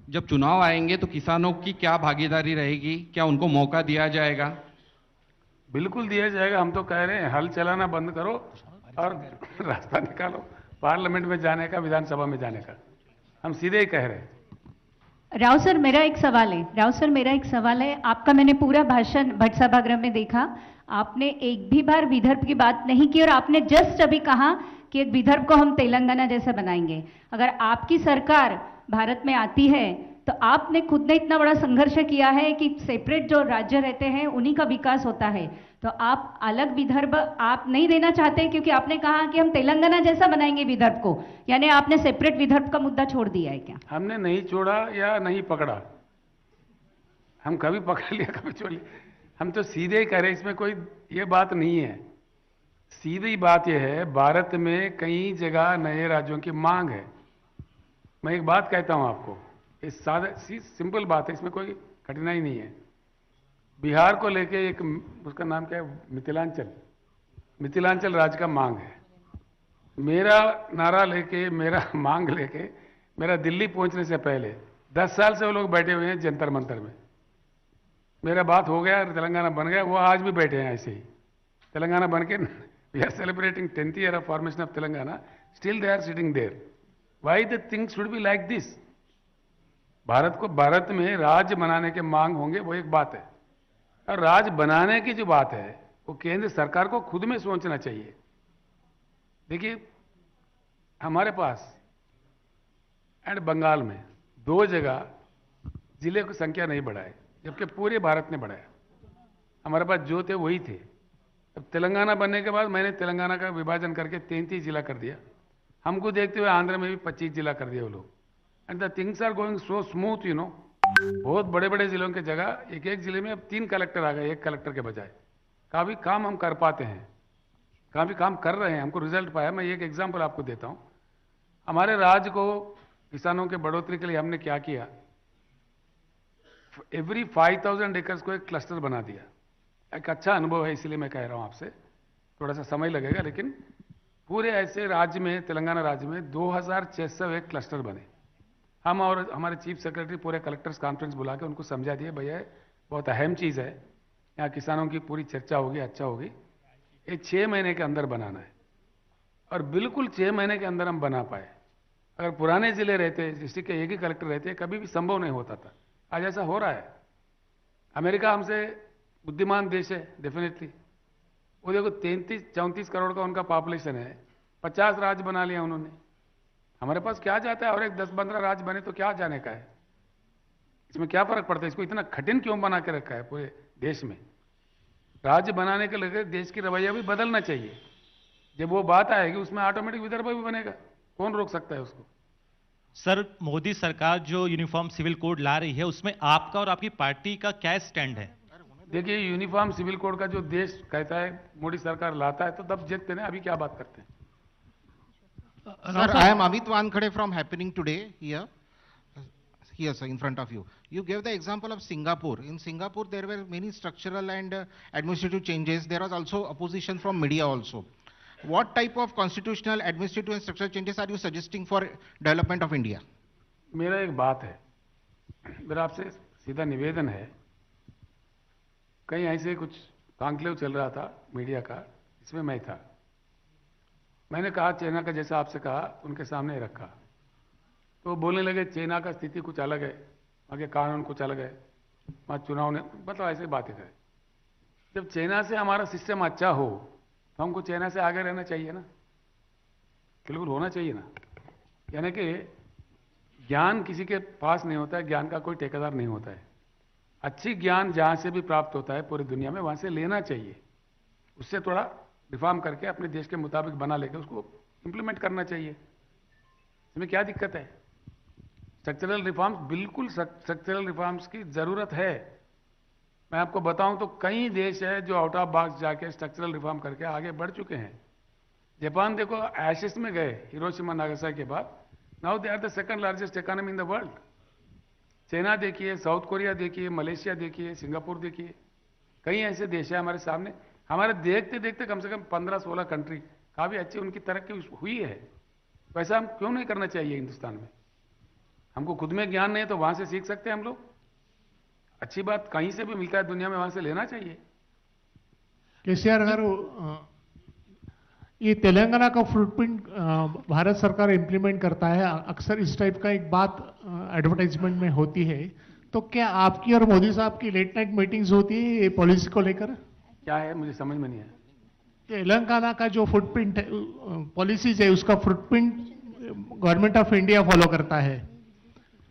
जब चुनाव आएंगे तो किसानों की क्या भागीदारी रहेगी, क्या उनको मौका दिया जाएगा? बिल्कुल दिया जाएगा। हम तो कह रहे हैं हल चलाना बंद करो और रास्ता निकालो पार्लियामेंट में जाने का, विधानसभा में जाने का। हम सीधे ही कह रहे हैं। राव सर मेरा एक सवाल है। आपका मैंने पूरा भाषण भट्ट सभागृह में देखा, आपने एक भी बार विदर्भ की बात नहीं की, और आपने जस्ट अभी कहा कि विदर्भ को हम तेलंगाना जैसा बनाएंगे। अगर आपकी सरकार भारत में आती है तो आपने खुद ने इतना बड़ा संघर्ष किया है कि सेपरेट जो राज्य रहते हैं उन्हीं का विकास होता है, तो आप अलग विदर्भ आप नहीं देना चाहते, क्योंकि आपने कहा कि हम तेलंगाना जैसा बनाएंगे विदर्भ को, यानी आपने सेपरेट विदर्भ का मुद्दा छोड़ दिया है क्या? हमने नहीं छोड़ा या नहीं पकड़ा, हम कभी पकड़ लिया कभी छोड़ लिया, हम तो सीधे ही कह रहे हैं, इसमें कोई ये बात नहीं है। सीधी बात यह है, भारत में कई जगह नए राज्यों की मांग है। मैं एक बात कहता हूं आपको, इस सादा सी सिंपल बात है, इसमें कोई कठिनाई नहीं है। बिहार को लेके एक, उसका नाम क्या है, मिथिलांचल राज्य का मांग है। मेरा नारा लेके, मेरा मांग लेके, मेरा दिल्ली पहुंचने से पहले 10 साल से वो लोग बैठे हुए हैं जंतर मंतर में। मेरा बात हो गया, तेलंगाना बन गया, वो आज भी बैठे हैं ऐसे ही। तेलंगाना बन के we are celebrating 10th year of formation of Telangana, still they are sitting there. Why the things should be like this? Bharat में राज्य बनाने के मांग होंगे, वो एक बात है, और राज्य बनाने की जो बात है वो केंद्र सरकार को खुद में सोचना चाहिए। देखिए, हमारे पास एंड बंगाल में 2 जगह जिले की संख्या नहीं बढ़ाए, जबकि पूरे भारत ने बढ़ाया। हमारे पास जो थे वही थे। अब तेलंगाना बनने के बाद मैंने तेलंगाना का विभाजन करके 33 जिला कर दिया। हमको देखते हुए आंध्र में भी 25 जिला कर दिया वो लोग। And the things are going so smooth, you know. बहुत बड़े बड़े जिलों की जगह एक एक जिले में अब 3 कलेक्टर आ गए, 1 कलेक्टर के बजाय। काफी काम हम कर पाते हैं, काफी काम कर रहे हैं, हमको रिजल्ट पाया। मैं एक एग्जाम्पल आपको देता हूं। हमारे राज्य को किसानों के बढ़ोतरी के लिए हमने क्या किया, एवरी 5000 एकर्स को एक क्लस्टर बना दिया। एक अच्छा अनुभव है, इसलिए मैं कह रहा हूं आपसे। थोड़ा सा समय लगेगा, लेकिन पूरे ऐसे राज्य में, तेलंगाना राज्य में 2601 क्लस्टर बने। हम और हमारे चीफ सेक्रेटरी पूरे कलेक्टर्स कॉन्फ्रेंस बुला के उनको समझा दिए, भैया बहुत अहम चीज़ है, यहाँ किसानों की पूरी चर्चा होगी, अच्छा होगी। ये 6 महीने के अंदर बनाना है, और बिल्कुल 6 महीने के अंदर हम बना पाए। अगर पुराने जिले रहते, डिस्ट्रिक्ट के एक ही कलेक्टर रहते, कभी भी संभव नहीं होता था। आज ऐसा हो रहा है। अमेरिका हमसे बुद्धिमान देश है, डेफिनेटली। वो देखो 33-34 करोड़ का उनका पॉपुलेशन है, 50 राज्य बना लिया उन्होंने। हमारे पास क्या जाता है, और एक 10-15 राज्य बने तो क्या जाने का है, इसमें क्या फर्क पड़ता है? इसको इतना कठिन क्यों बना के रखा है पूरे देश में? राज्य बनाने के लिए देश की रवैया भी बदलना चाहिए। जब वो बात आएगी उसमें ऑटोमेटिक विदर्भ भी बनेगा, कौन रोक सकता है उसको? सर, मोदी सरकार जो यूनिफॉर्म सिविल कोड ला रही है, उसमें आपका और आपकी पार्टी का क्या स्टैंड है? देखिए, यूनिफॉर्म सिविल कोड का जो देश कहता है मोदी सरकार लाता है, तो तब देखते हैं अभी क्या बात करते हैं। Sir, I am Amit Wankhede from Happening Today here. Here, sir, in front of you. You gave the example of Singapore. In Singapore, there were many structural and administrative changes. There was also opposition from media also. What type of constitutional, administrative and structural changes are you suggesting for development of India? मेरा एक बात है, मेरा आपसे सीधा निवेदन है। कहीं ऐसे कुछ कॉन्क्लेव चल रहा था मीडिया का, इसमें मैं था। मैंने कहा चाइना का, जैसा आपसे कहा, उनके सामने रखा, तो बोलने लगे चाइना का स्थिति कुछ अलग है, वहाँ के कानून कुछ अलग है, वहाँ चुनाव ने, मतलब ऐसे बातें करें। जब चाइना से हमारा सिस्टम अच्छा हो तो हमको चाइना से आगे रहना चाहिए ना, बिल्कुल होना चाहिए ना। यानी कि ज्ञान किसी के पास नहीं होता है, ज्ञान का कोई ठेकेदार नहीं होता है। अच्छी ज्ञान जहाँ से भी प्राप्त होता है पूरी दुनिया में, वहाँ से लेना चाहिए, उससे थोड़ा रिफॉर्म करके अपने देश के मुताबिक बना लेकर उसको इंप्लीमेंट करना चाहिए। इसमें क्या दिक्कत है? स्ट्रक्चरल रिफॉर्म्स, बिल्कुल स्ट्रक्चरल रिफॉर्म्स की जरूरत है। मैं आपको बताऊं तो कई देश है जो आउट ऑफ बॉक्स जाके स्ट्रक्चरल रिफॉर्म करके आगे बढ़ चुके हैं। जापान देखो, एशेस में गए हिरोशिमा नागासाकी के बाद, now they are the second largest economy in the world. China देखिए, साउथ कोरिया देखिए, मलेशिया देखिए, सिंगापुर देखिए, कई ऐसे देश है हमारे सामने। हमारे देखते देखते कम से कम 15-16 कंट्री काफी अच्छी उनकी तरक्की हुई है। वैसा हम क्यों नहीं करना चाहिए हिंदुस्तान में? हमको खुद में ज्ञान नहीं है तो वहां से सीख सकते हैं हम लोग। अच्छी बात कहीं से भी मिलता है दुनिया में, वहां से लेना चाहिए। केसीआर गारू, ये तेलंगाना का फुटप्रिंट भारत सरकार इंप्लीमेंट करता है, अक्सर इस टाइप का एक बात एडवर्टाइजमेंट में होती है, तो क्या आपकी और मोदी साहब की लेट नाइट मीटिंग्स होती है ये पॉलिसी को लेकर? क्या है, मुझे समझ में नहीं आया। तेलंगाना का जो फुटप्रिंट पॉलिसीज है, उसका footprint government of India follow करता है,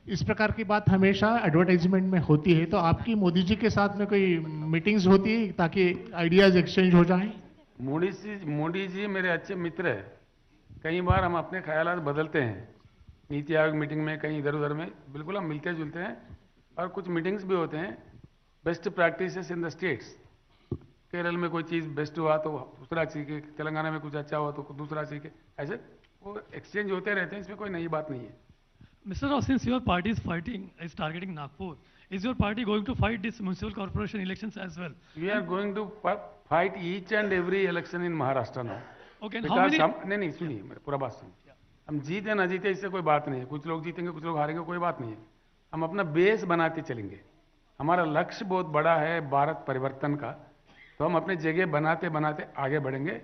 इस प्रकार की बात हमेशा एडवर्टाइजमेंट में होती है। तो आपकी मोदी जी के साथ में कोई मीटिंग्स होती है ताकि आइडियाज एक्सचेंज हो जाए? मोदी जी मेरे अच्छे मित्र है। कई बार हम अपने ख्यालात बदलते हैं, नीति आयोग मीटिंग में, कहीं इधर उधर में, बिल्कुल हम मिलते जुलते हैं। और कुछ मीटिंग्स भी होते हैं best practices in the states, Kerala में कोई चीज़ बेस्ट हुआ तो दूसरा सीखे, तेलंगाना में कुछ अच्छा हुआ तो दूसरा सीखे, ऐसे वो एक्सचेंज होते रहते हैं, इसमें कोई नई बात नहीं है। Mr. Rao, since your party is targeting Nagpur, is your party going to fight this municipal corporation elections as well? We are going to fight each and every election in Maharashtra now. Okay, and how many? नहीं सुनिए, मेरी पूरा बात सुनिए। हम जीते ना जीते इससे कोई बात नहीं है, कुछ लोग जीतेंगे कुछ लोग हारेंगे, कोई बात नहीं है। हम अपना बेस बनाते चलेंगे। हमारा लक्ष्य बहुत बड़ा है भारत परिवर्तन का, तो हम अपने जगह बनाते बनाते आगे बढ़ेंगे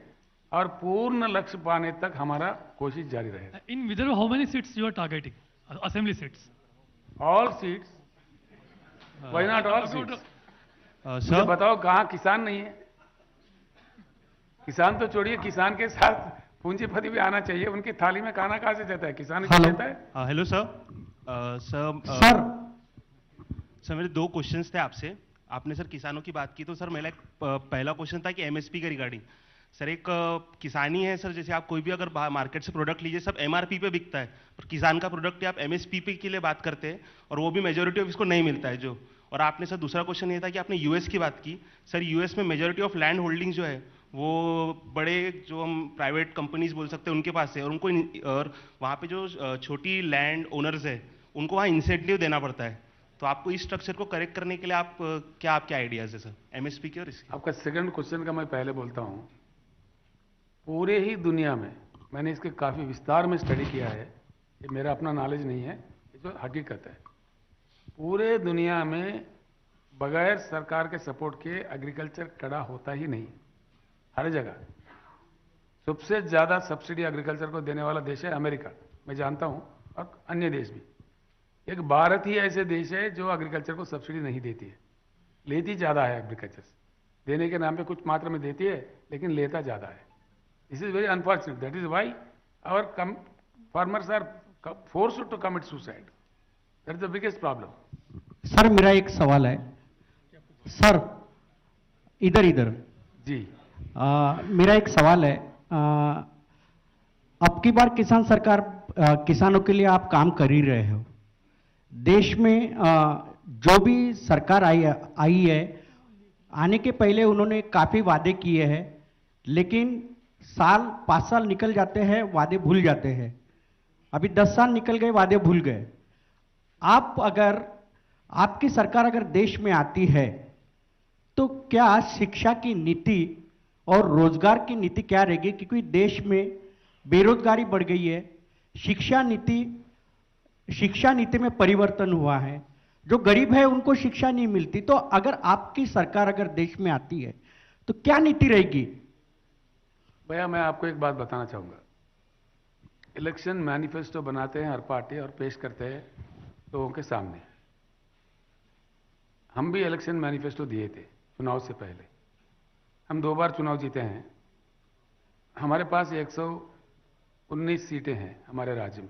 और पूर्ण लक्ष्य पाने तक हमारा कोशिश जारी रहेगा। In Vidarbha, how many seats you are targeting? Assembly seats? All seats. Why not all seats? मुझे बताओ कहाँ किसान नहीं है? किसान तो छोड़िए, किसान के साथ पूंजीपति भी आना चाहिए। उनकी थाली में खाना कहाँ से जाता है? किसान ही देता है। Hello sir. सर मेरे दो क्वेश्चंस थे आपसे। आपने सर किसानों की बात की, तो सर मेरा एक पहला क्वेश्चन था कि एमएसपी के रिगार्डिंग। सर एक किसानी है सर, जैसे आप कोई भी अगर मार्केट से प्रोडक्ट लीजिए सब एमआरपी पे बिकता है, पर किसान का प्रोडक्ट आप एमएसपी पे के लिए बात करते हैं और वो भी मेजोरिटी ऑफ इसको नहीं मिलता है जो। और आपने सर दूसरा क्वेश्चन ये था कि आपने यूएस की बात की। सर यूएस में मेजोरिटी ऑफ लैंड होल्डिंग जो है वो बड़े जो हम प्राइवेट कंपनीज बोल सकते हैं उनके पास है, और उनको और वहाँ पे जो छोटी लैंड ओनर्स है उनको वहाँ इंसेंटिव देना पड़ता है। तो आपको इस स्ट्रक्चर को करेक्ट करने के लिए आपके आइडियाज है सर एमएसपी के और इसके? आपका सेकंड क्वेश्चन का मैं पहले बोलता हूँ। पूरे ही दुनिया में मैंने इसके काफ़ी विस्तार में स्टडी किया है, ये मेरा अपना नॉलेज नहीं है, ये जो हकीकत है। पूरे दुनिया में बगैर सरकार के सपोर्ट के एग्रीकल्चर खड़ा होता ही नहीं, हर जगह। सबसे ज़्यादा सब्सिडी एग्रीकल्चर को देने वाला देश है अमेरिका, मैं जानता हूँ, और अन्य देश भी। एक भारत ही ऐसे देश है जो एग्रीकल्चर को सब्सिडी नहीं देती है, लेती ज़्यादा है एग्रीकल्चर से। देने के नाम पे कुछ मात्रा में देती है लेकिन लेता ज़्यादा है। This is very unfortunate, that is why our farmers are forced to commit suicide, that is the biggest problem. Sir मेरा एक सवाल है सर, इधर जी। मेरा एक सवाल है, अब की बार किसान सरकार किसानों के लिए आप काम कर ही रहे हो। देश में जो भी सरकार आई है, आने के पहले उन्होंने काफी वादे किए हैं, लेकिन 5 साल निकल जाते हैं, वादे भूल जाते हैं। अभी 10 साल निकल गए, वादे भूल गए। आपकी सरकार अगर देश में आती है तो क्या शिक्षा की नीति और रोजगार की नीति क्या रहेगी? क्योंकि देश में बेरोजगारी बढ़ गई है, शिक्षा नीति में परिवर्तन हुआ है, जो गरीब है उनको शिक्षा नहीं मिलती। तो अगर आपकी सरकार अगर देश में आती है तो क्या नीति रहेगी? भैया मैं आपको एक बात बताना चाहूंगा। इलेक्शन मैनिफेस्टो बनाते हैं हर पार्टी और पेश करते हैं लोगों के सामने। हम भी इलेक्शन मैनिफेस्टो दिए थे चुनाव से पहले, हम 2 बार चुनाव जीते हैं। हमारे पास 119 सीटें हैं हमारे राज्य में।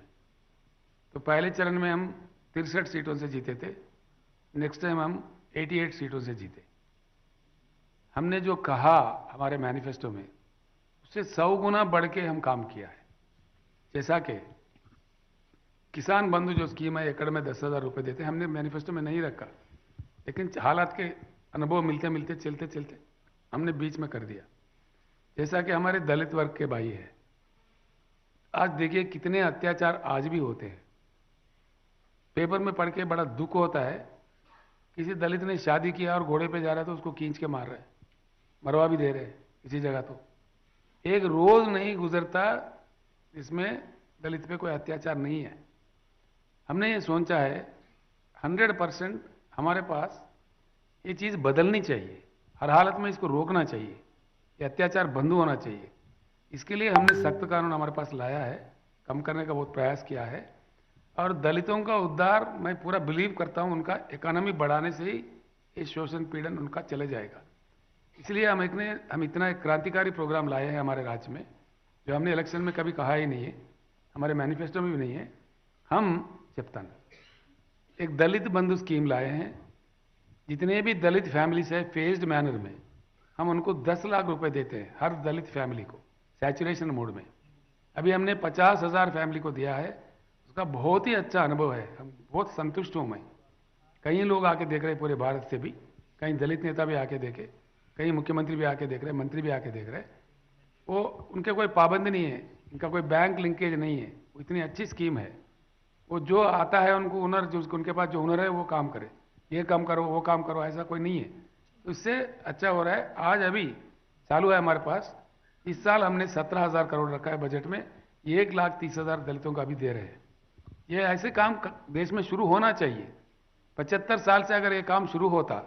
तो पहले चरण में हम 63 सीटों से जीते थे, नेक्स्ट टाइम हम 88 सीटों से जीते। हमने जो कहा हमारे मैनिफेस्टो में उससे 100 गुना बढ़ के हम काम किया है। जैसा कि किसान बंधु जो स्कीम है, एकड़ में 10,000 रुपये देते, हमने मैनिफेस्टो में नहीं रखा, लेकिन हालात के अनुभव मिलते मिलते चलते चलते हमने बीच में कर दिया। जैसा कि हमारे दलित वर्ग के भाई है, आज देखिए कितने अत्याचार आज भी होते हैं। पेपर में पढ़ के बड़ा दुख होता है, किसी दलित ने शादी किया और घोड़े पे जा रहा है तो उसको खींच के मार रहे हैं, मरवा भी दे रहे हैं किसी जगह। तो एक रोज नहीं गुजरता इसमें दलित पे कोई अत्याचार नहीं है। हमने ये सोचा है 100% हमारे पास ये चीज़ बदलनी चाहिए, हर हालत में इसको रोकना चाहिए, ये अत्याचार बंद होना चाहिए। इसके लिए हमने सख्त कानून हमारे पास लाया है, कम करने का बहुत प्रयास किया है। और दलितों का उद्धार मैं पूरा बिलीव करता हूं, उनका इकोनॉमी बढ़ाने से ही ये शोषण पीड़न उनका चले जाएगा। इसलिए हम इतना एक क्रांतिकारी प्रोग्राम लाए हैं हमारे राज्य में, जो हमने इलेक्शन में कभी कहा ही नहीं है, हमारे मैनिफेस्टो में भी नहीं है। हम चेप्तान एक दलित बंधु स्कीम लाए हैं। जितने भी दलित फैमिलीज है फेज्ड मैनर में हम उनको 10 लाख रुपए देते हैं हर दलित फैमिली को, सैचुरेशन मोड में। अभी हमने 50,000 फैमिली को दिया है, उसका बहुत ही अच्छा अनुभव है, हम बहुत संतुष्ट हूँ मैं। कई लोग आके देख रहे पूरे भारत से भी, कई दलित नेता भी आके देखे। कई मुख्यमंत्री भी आके देख रहे हैं, मंत्री भी आके देख रहे हैं, वो उनके कोई पाबंद नहीं है, इनका कोई बैंक लिंकेज नहीं है, वो इतनी अच्छी स्कीम है। वो जो आता है उनको हुनर, जो उनके पास जो हुनर है वो काम करे, ये काम करो वो काम करो, ऐसा कोई नहीं है। तो इससे अच्छा हो रहा है। आज अभी चालू है हमारे पास, इस साल हमने 17,000 करोड़ रखा है बजट में, 1,30,000 दलितों का भी दे रहे हैं। ये ऐसे काम देश में शुरू होना चाहिए। 75 साल से अगर ये काम शुरू होता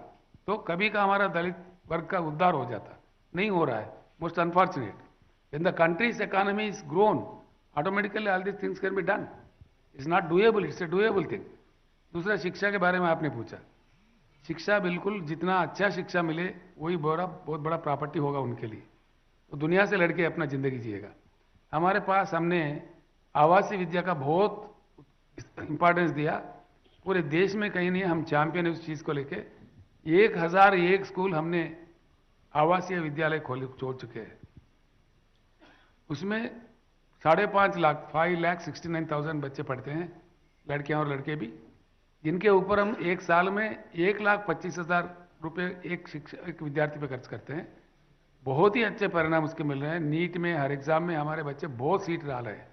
तो कभी का हमारा दलित वर्ग का उद्धार हो जाता, नहीं हो रहा है। Most unfortunate, when the country's economy is grown, automatically all these things can be done. It's not doable, it's a doable thing. दूसरा, शिक्षा के बारे में आपने पूछा। शिक्षा बिल्कुल, जितना अच्छा शिक्षा मिले वही बहुत बड़ा प्रॉपर्टी होगा उनके लिए, तो दुनिया से लड़के अपना जिंदगी जिएगा। हमारे पास हमने आवासीय विद्या का बहुत इंपॉर्टेंस दिया, पूरे देश में कहीं नहीं, हम चैंपियन है उस चीज़ को लेके। 1001 स्कूल हमने आवासीय विद्यालय छोड़ चुके हैं, उसमें 5.5 लाख 5,69,000 बच्चे पढ़ते हैं, लड़कियां और लड़के भी, जिनके ऊपर हम एक साल में 1,25,000 रुपये एक विद्यार्थी पे खर्च करते हैं। बहुत ही अच्छे परिणाम उसके मिल रहे हैं। नीट में, हर एग्जाम में हमारे बच्चे बहुत सीट डाल रहे हैं।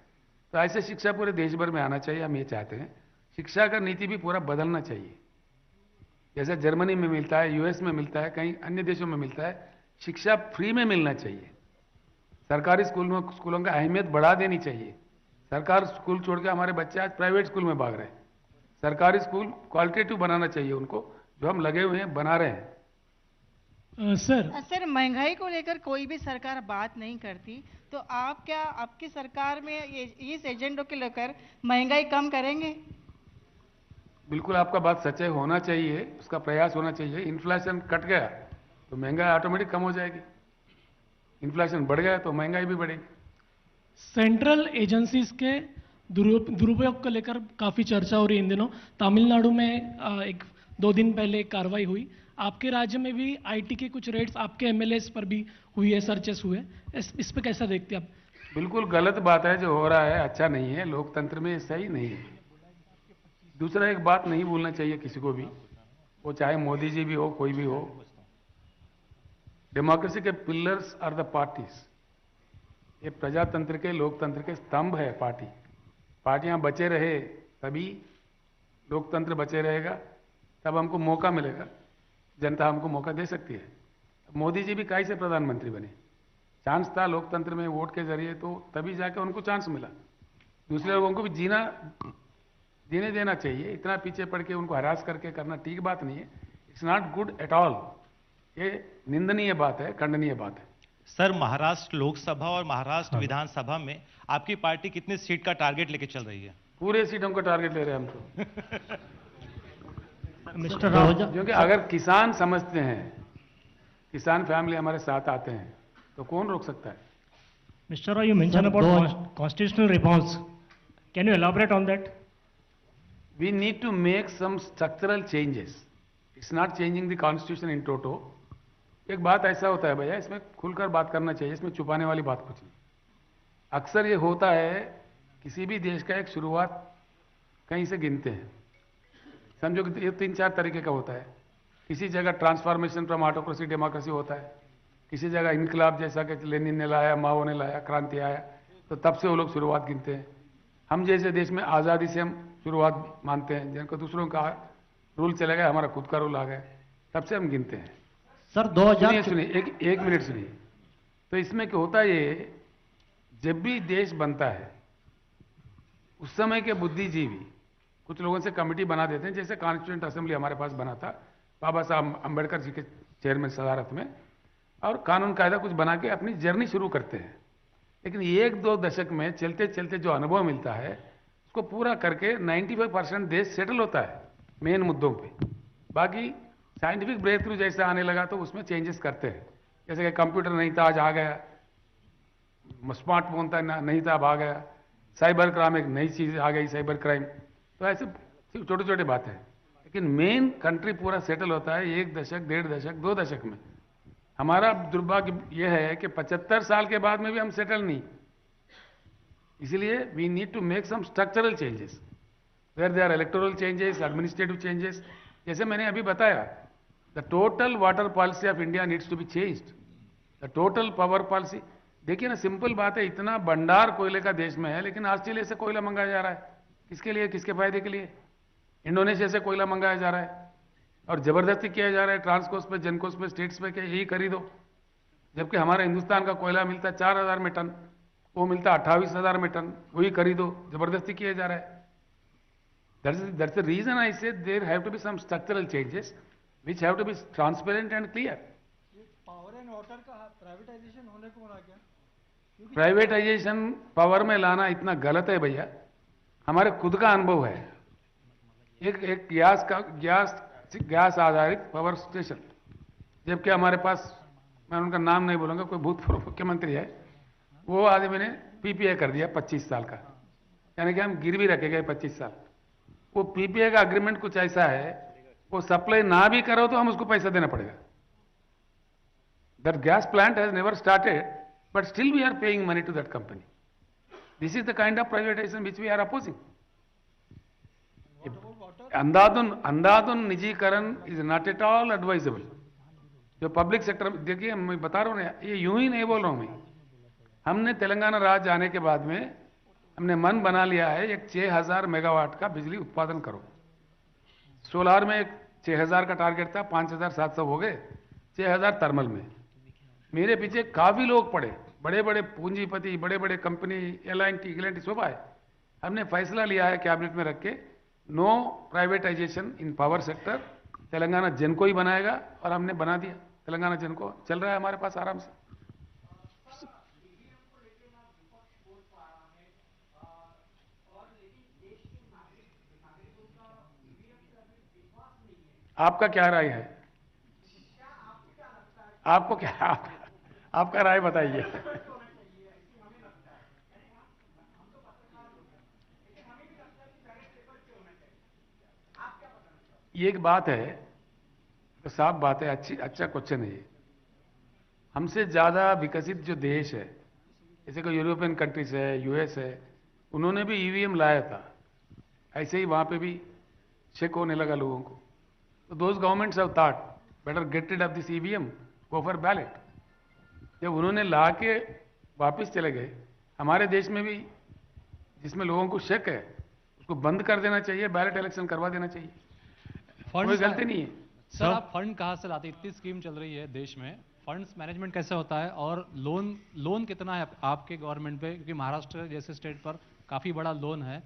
तो ऐसे शिक्षा पूरे देश भर में आना चाहिए, हम ये चाहते हैं। शिक्षा का नीति भी पूरा बदलना चाहिए, जैसे जर्मनी में मिलता है, यूएस में मिलता है, कहीं अन्य देशों में मिलता है। शिक्षा फ्री में मिलना चाहिए। सरकारी स्कूलों का अहमियत बढ़ा देनी चाहिए। सरकार स्कूल छोड़ के हमारे बच्चे आज प्राइवेट स्कूल में भाग रहे हैं। सरकारी स्कूल क्वालिटेटिव बनाना चाहिए उनको, जो हम लगे हुए हैं बना रहे हैं। सर, महंगाई को लेकर कोई भी सरकार बात नहीं करती, तो आप क्या आपकी सरकार में इस एजेंडों के लेकर महंगाई कम करेंगे? बिल्कुल, आपका बात सच है, होना चाहिए, उसका प्रयास होना चाहिए। इन्फ्लेशन कट गया तो महंगाई ऑटोमेटिक कम हो जाएगी, इन्फ्लेशन बढ़ गया तो महंगाई भी बढ़ेगी। सेंट्रल एजेंसीज के दुरुपयोग को लेकर काफ़ी चर्चा हो रही है इन दिनों। तमिलनाडु में 2 दिन पहले एक कार्रवाई हुई। आपके राज्य में भी आईटी के कुछ रेड्स आपके एमएलएस पर भी हुई है, सर्चेस हुए। इस पे कैसा देखते हैं आप? बिल्कुल गलत बात है, जो हो रहा है अच्छा नहीं है, लोकतंत्र में सही नहीं है। दूसरा, एक बात नहीं भूलना चाहिए किसी को भी, वो चाहे मोदी जी भी हो, कोई भी हो। डेमोक्रेसी के पिलर्स आर द पार्टीज। ये प्रजातंत्र के, लोकतंत्र के स्तंभ है पार्टी। पार्टियां बचे रहे तभी लोकतंत्र बचे रहेगा, तब हमको मौका मिलेगा, जनता हमको मौका दे सकती है। मोदी जी भी काहे से प्रधानमंत्री बने? चांस था लोकतंत्र में वोट के जरिए, तो तभी जाके उनको चांस मिला। दूसरे लोगों को भी जीने देना चाहिए। इतना पीछे पड़ के उनको हरास करके करना ठीक बात नहीं है। It's not good at all. ये निंदनीय बात है, खंडनीय बात है। सर, महाराष्ट्र लोकसभा और महाराष्ट्र विधानसभा में आपकी पार्टी कितने सीट का टारगेट लेके चल रही है? पूरे सीटों का टारगेट ले रहे हैं हम तो। मिस्टर राव, क्योंकि अगर किसान समझते हैं, किसान फैमिली हमारे साथ आते हैं, तो कौन रोक सकता है? Mr. Rao, you mentioned about constitutional reforms. Can you elaborate on that? We need to make some structural changes. It's not changing the constitution in toto. एक बात ऐसा होता है भैया, इसमें खुलकर बात करना चाहिए, इसमें छुपाने वाली बात कुछ नहीं। अक्सर ये होता है, किसी भी देश का एक शुरुआत कहीं से गिनते हैं। समझो कि ये 3-4 तरीके का होता है। किसी जगह ट्रांसफॉर्मेशन फ्रॉम ऑटोक्रेसी डेमोक्रेसी होता है, किसी जगह इनकलाब जैसा कि लेनिन ने लाया, माओ ने लाया, क्रांति आया, तो तब से वो लोग शुरुआत गिनते हैं। हम जैसे देश में आज़ादी से हम शुरुआत मानते हैं, जिनको दूसरों का रूल चले गया, हमारा खुद का रूल आ गया, तब से हम गिनते हैं। सर 2000 सुनिए एक मिनट सुनिए। तो इसमें क्या होता है, ये जब भी देश बनता है उस समय के बुद्धिजीवी कुछ लोगों से कमेटी बना देते हैं, जैसे कॉन्स्टिट्यूएंट असेंबली हमारे पास बना था बाबा साहब अम्बेडकर जी के चेयरमैन सदारत में, और कानून कायदा कुछ बना के अपनी जर्नी शुरू करते हैं। लेकिन 1-2 दशक में चलते चलते जो अनुभव मिलता है उसको पूरा करके 95% देश सेटल होता है मेन मुद्दों पे। बाकी साइंटिफिक ब्रेक थ्रू जैसे आने लगा तो उसमें चेंजेस करते हैं, जैसे कि कंप्यूटर नहीं था आज आ गया, स्मार्टफोन था नहीं था अब आ गया, साइबर क्राइम एक नई चीज़ आ गई, साइबर क्राइम। तो ऐसे छोटे छोटे बातें हैं, लेकिन मेन कंट्री पूरा सेटल होता है 1 दशक, 1.5 दशक, 2 दशक में। हमारा दुर्भाग्य यह है कि 75 साल के बाद में भी हम सेटल नहीं। इसलिए we need to make some structural changes where they are electoral changes, administrative changes. जैसे मैंने अभी बताया the total water policy of India needs to be changed, the total power policy. देखिए ना, सिंपल बात है, इतना भंडार कोयले का देश में है, लेकिन ऑस्ट्रेलिया से कोयला मंगाया जा रहा है। किसके लिए, किसके फायदे के लिए? इंडोनेशिया से कोयला मंगाया जा रहा है और जबरदस्ती किया जा रहा है ट्रांसकोस पे, जेनकोस पे, स्टेट्स पे, कि यही खरीदो। जबकि हमारे हिंदुस्तान का कोयला मिलता है 4000 में टन, वो मिलता है 28,000 में टन, वही खरीदो। जबरदस्ती किया जा रहा है। That's the reason I said there have to be some structural changes which have to be transparent and clear. Power and water का प्राइवेटाइजेशन होने को रहा क्या? प्राइवेटाइजेशन पावर में लाना इतना गलत है भैया। हमारे खुद का अनुभव है, एक गैस आधारित पावर स्टेशन, जबकि हमारे पास, मैं उनका नाम नहीं बोलूंगा, कोई भूतपूर्व मुख्यमंत्री है, वो आदमी ने पीपीए कर दिया 25 साल का, यानी कि हम गिरवी रखे गए 25 साल। वो पीपीए का अग्रीमेंट कुछ ऐसा है, वो सप्लाई ना भी करो तो हम उसको पैसा देना पड़ेगा। That gas plant has never started, but still we are paying money to that company. This is the kind of privatisation which we are opposing. अंधाधुन निजीकरण is not at all advisable. जो पब्लिक सेक्टर, देखिए मैं बता रहा हूँ ना, ये यूं ही नहीं बोल रहा हूं मैं। हमने तेलंगाना राज्य आने के बाद में हमने मन बना लिया है, एक 6000 मेगावाट का बिजली उत्पादन करो। सोलार में एक 6000 का टारगेट था, 5700 हो गए, 6000 थर्मल में। मेरे पीछे काफी लोग पड़े, बड़े बड़े पूंजीपति, बड़े बड़े कंपनी, एल&टी सब आए। हमने फैसला लिया है कैबिनेट में रख के, नो प्राइवेटाइजेशन इन पावर सेक्टर। तेलंगाना जेनको ही बनाएगा, और हमने बना दिया। तेलंगाना जेनको चल रहा है हमारे पास आराम से। आपका क्या राय है? आपको क्या, आपका राय बताइए। ये एक बात है, तो साफ बात है, अच्छा क्वेश्चन है ये। हमसे ज्यादा विकसित जो देश है, जैसे कोई यूरोपियन कंट्रीज है, यूएस है, उन्होंने भी ईवीएम लाया था। ऐसे ही वहां पे भी चेक होने लगा लोगों को। तो those governments have thought better get rid of this EVM, go for ballot. जब उन्होंने ला के वापस चले गए, हमारे देश में भी जिसमें लोगों को शक है उसको बंद कर देना चाहिए, बैलेट इलेक्शन करवा देना चाहिए। कोई गलती नहीं है। सर, आप फंड कहाँ से लाते? इतनी स्कीम चल रही है देश में, फंड्स मैनेजमेंट कैसे होता है, और लोन कितना है आपके गवर्नमेंट पे? क्योंकि महाराष्ट्र जैसे स्टेट पर काफी बड़ा लोन है,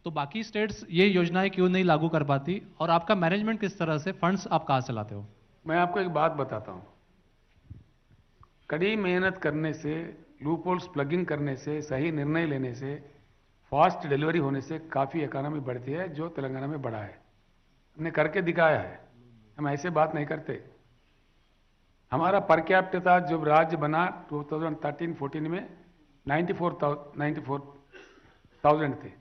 तो बाकी स्टेट्स ये योजनाएं क्यों नहीं लागू कर पाती, और आपका मैनेजमेंट किस तरह से, फंड्स आप कहाँ से लाते हो? मैं आपको एक बात बताता हूं, कड़ी मेहनत करने से, लूपहोल्स प्लगिंग करने से, सही निर्णय लेने से, फास्ट डिलीवरी होने से काफी इकोनॉमी बढ़ती है, जो तेलंगाना में बढ़ा है। हमने करके दिखाया है, हम ऐसे बात नहीं करते। हमारा पर कैपिटा जब राज्य बना 2013-14 में 94,000 थे।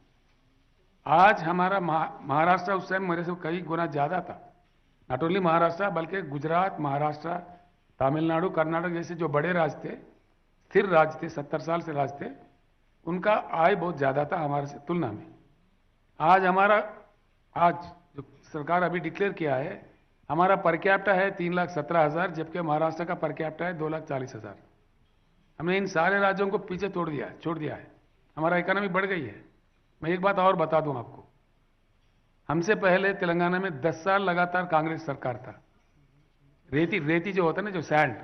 आज हमारा महाराष्ट्र उस टाइम मेरे से कई गुना ज्यादा था। नॉट ओनली महाराष्ट्र, बल्कि गुजरात, महाराष्ट्र, तमिलनाडु, कर्नाटक जैसे जो बड़े राज्य थे, स्थिर राज्य थे, 70 साल से राज्य थे, उनका आय बहुत ज्यादा था हमारे से तुलना में। आज जो सरकार अभी डिक्लेयर किया है, हमारा पर कैपिटा है 3,17,000, जबकि महाराष्ट्र का पर कैपिटा है 2,40,000। हमने इन सारे राज्यों को पीछे छोड़ दिया है। हमारा इकोनॉमी बढ़ गई है। मैं एक बात और बता दूं आपको, हमसे पहले तेलंगाना में 10 साल लगातार कांग्रेस सरकार था। रेती जो होता है ना, जो सैंड,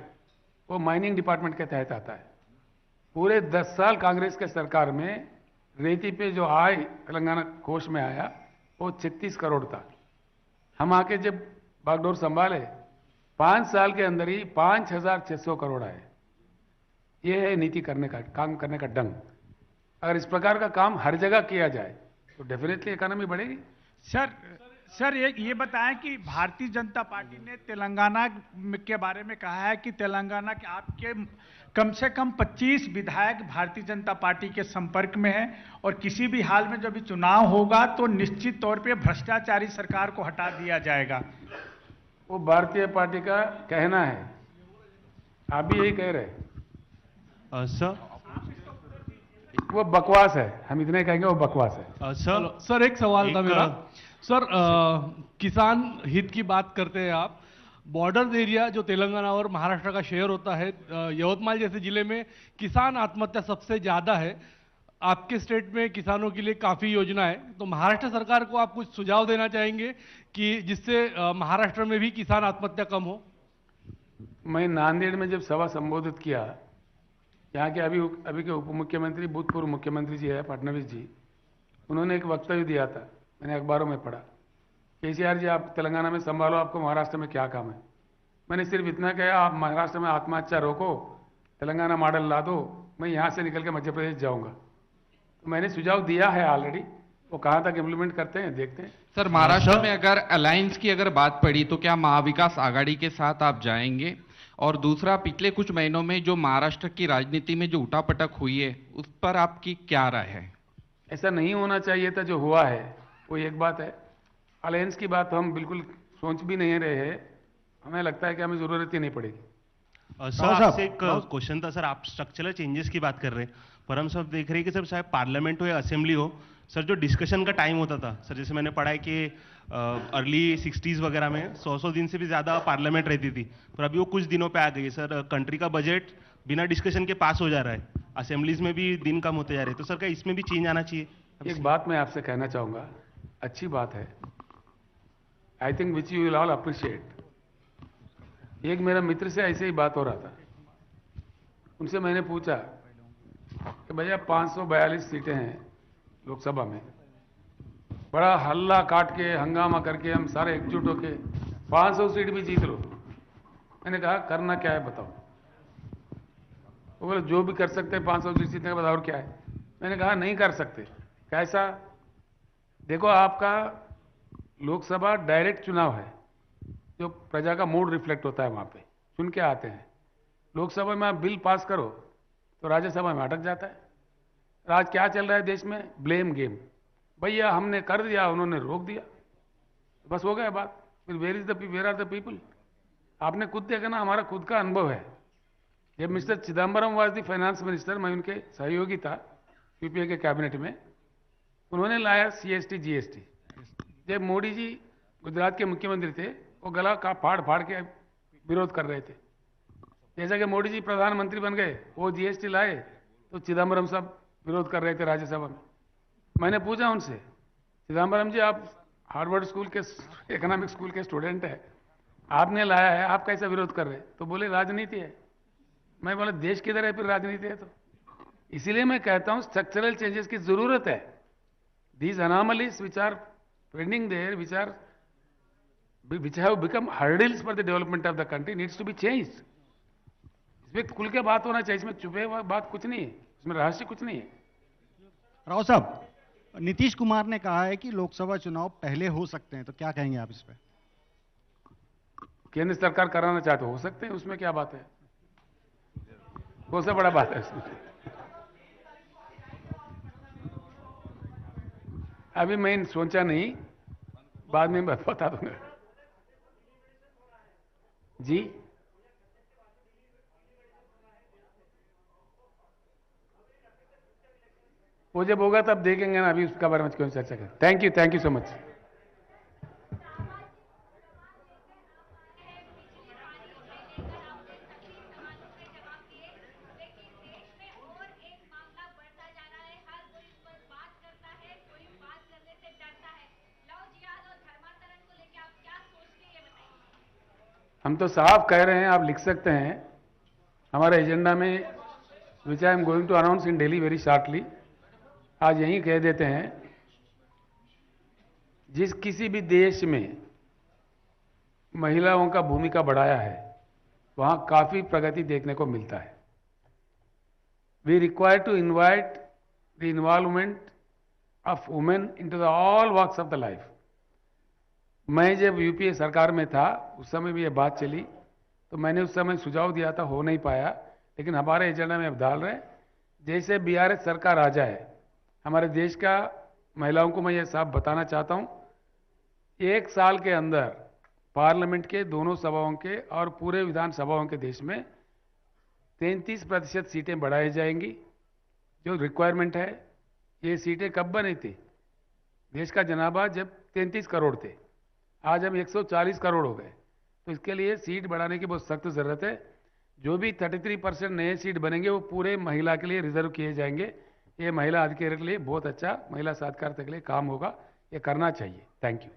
वो माइनिंग डिपार्टमेंट के तहत आता है। पूरे 10 साल कांग्रेस के सरकार में रेती पे जो आय तेलंगाना कोष में आया वो 36 करोड़ था। हम आके जब बागडोर संभाले, 5 साल के अंदर ही 5,600 करोड़ आए। ये है नीति काम करने का ढंग। अगर इस प्रकार का काम हर जगह किया जाए तो डेफिनेटली इकोनॉमी बढ़ेगी। सर ये बताएं कि भारतीय जनता पार्टी ने तेलंगाना के बारे में कहा है कि तेलंगाना के आपके कम से कम 25 विधायक भारतीय जनता पार्टी के संपर्क में हैं, और किसी भी हाल में जब भी चुनाव होगा तो निश्चित तौर पे भ्रष्टाचारी सरकार को हटा दिया जाएगा। वो भारतीय पार्टी का कहना है, आप भी यही कह रहे। सर, वो बकवास है, हम इतने कहेंगे वो बकवास है। सर एक सवाल था मेरा। सर किसान हित की बात करते हैं आप, बॉर्डर एरिया जो तेलंगाना और महाराष्ट्र का शेयर होता है, यवतमाल जैसे जिले में किसान आत्महत्या सबसे ज़्यादा है। आपके स्टेट में किसानों के लिए काफ़ी योजना है, तो महाराष्ट्र सरकार को आप कुछ सुझाव देना चाहेंगे कि जिससे महाराष्ट्र में भी किसान आत्महत्या कम हो? मैं नांदेड़ में जब सभा संबोधित किया, यहाँ के अभी के उप मुख्यमंत्री भूतपूर्व मुख्यमंत्री जी है फडणवीस जी, उन्होंने एक वक्तव्य दिया था, मैंने अखबारों में पढ़ा, केसीआर जी आप तेलंगाना में संभालो, आपको महाराष्ट्र में क्या काम है। मैंने सिर्फ इतना कहा, आप महाराष्ट्र में आत्महत्या रोको, तेलंगाना मॉडल ला दो, मैं यहाँ से निकल के मध्य प्रदेश जाऊँगा। तो मैंने सुझाव दिया है ऑलरेडी, वो कहाँ तक इम्प्लीमेंट करते हैं देखते हैं। सर, महाराष्ट्र में अगर अलायंस की अगर बात पड़ी तो क्या महाविकास आघाड़ी के साथ आप जाएंगे? और दूसरा, पिछले कुछ महीनों में जो महाराष्ट्र की राजनीति में जो उठापटक हुई है उस पर आपकी क्या राय है? ऐसा नहीं होना चाहिए था, जो हुआ है वो एक बात है। अलायंस की बात हम बिल्कुल सोच भी नहीं रहे हैं, हमें लगता है कि हमें जरूरत ही नहीं पड़ेगी। सर, आपसे एक क्वेश्चन था। सर, आप स्ट्रक्चरल चेंजेस की बात कर रहे हैं, पर हम सब देख रहे हैं कि सर चाहे पार्लियामेंट हो या असेंबली हो, सर जो डिस्कशन का टाइम होता था, सर जैसे मैंने पढ़ा है कि अर्ली 60s वगैरह में 100 दिन से भी ज़्यादा पार्लियामेंट रहती थी, पर अभी वो कुछ दिनों पे आ गई है। सर, कंट्री का बजट बिना डिस्कशन के पास हो जा रहा है, असेंबलीज में भी दिन कम होते जा रहे हैं, तो सर क्या इसमें भी चेंज आना चाहिए? एक बात मैं आपसे कहना चाहूँगा, अच्छी बात है, I think which you will all appreciate. एक मेरा मित्र से ऐसे ही बात हो रहा था, उनसे मैंने पूछा कि भैया 542 सीटें हैं लोकसभा में, बड़ा हल्ला काट के हंगामा करके हम सारे एकजुट होके 500 सीट भी जीत लो। मैंने कहा करना क्या है बताओ। वो बोले जो भी कर सकते हैं 500 सीट जीतने के बाद और क्या है। मैंने कहा नहीं कर सकते। कैसा? देखो, आपका लोकसभा डायरेक्ट चुनाव है, जो प्रजा का मूड रिफ्लेक्ट होता है, वहां पे चुन के आते हैं। लोकसभा में आप बिल पास करो तो राज्यसभा में अटक जाता है। आज क्या चल रहा है देश में? Blame game. भैया हमने कर दिया, उन्होंने रोक दिया, बस हो गया बात। फिर वेयर आर द पीपल? आपने खुद देखा ना, हमारा खुद का अनुभव है। जब mister Chidambaram was the finance minister, मैं उनके सहयोगी था यूपीए के कैबिनेट में, उन्होंने लाया CST GST। जब मोदी जी गुजरात के मुख्यमंत्री थे, वो गला का फाड़ फाड़ के विरोध कर रहे थे। जैसा कि मोदी जी प्रधानमंत्री बन गए, वो GST लाए तो चिदम्बरम साहब विरोध कर रहे थे राज्यसभा में। मैंने पूछा उनसे, चिदम्बरम जी आप हार्वर्ड स्कूल के इकोनॉमिक स्कूल के स्टूडेंट है, आपने लाया है, आप कैसा विरोध कर रहे? तो बोले राजनीति है। मैं बोला देश किधर है फिर राजनीति है? तो इसीलिए मैं कहता हूं स्ट्रक्चरल चेंजेस की जरूरत है। These anomalies which are pending there, which have become hurdles for the development of the country needs to be changed. इसमें खुल के बात होना चाहिए, इसमें छुपे हुआ बात कुछ नहीं है, इसमें रहस्य कुछ नहीं है। राव साहब, नीतीश कुमार ने कहा है कि लोकसभा चुनाव पहले हो सकते हैं, तो क्या कहेंगे आप इस पे? केंद्र सरकार कराना चाहते हो सकते हैं, उसमें क्या बात है? कौन सा बड़ा बात है इसमें? अभी मैं सोचा नहीं, बाद में बता दूंगा। जी, वो जब होगा तब देखेंगे ना, अभी उसका बारे में क्यों चर्चा करें। Thank you so much. हम तो साफ कह रहे हैं, आप लिख सकते हैं हमारे एजेंडा में, which I am going to announce in Delhi very shortly. आज यहीं कह देते हैं, जिस किसी भी देश में महिलाओं का भूमिका बढ़ाया है, वहां काफी प्रगति देखने को मिलता है। We require to invite the involvement of women into the all walks of the life. मैं जब यूपीए सरकार में था, उस समय भी ये बात चली, तो मैंने उस समय सुझाव दिया था, हो नहीं पाया, लेकिन हमारे एजेंडा में अब डाल रहे हैं। जैसे BRS सरकार आ जाए, हमारे देश का महिलाओं को मैं ये साफ बताना चाहता हूं, 1 साल के अंदर पार्लियामेंट के दोनों सभाओं के और पूरे विधानसभाओं के देश में 33% सीटें बढ़ाई जाएंगी, जो रिक्वायरमेंट है। ये सीटें कब बनी थी? देश का जनाभा जब 33 करोड़ थे, आज हम 140 करोड़ हो गए, तो इसके लिए सीट बढ़ाने की बहुत सख्त ज़रूरत है। जो भी 33% नए सीट बनेंगे वो पूरे महिला के लिए रिजर्व किए जाएंगे। ये महिला अधिकारी के लिए बहुत अच्छा, महिला साक्षरता के लिए काम होगा, ये करना चाहिए। Thank you.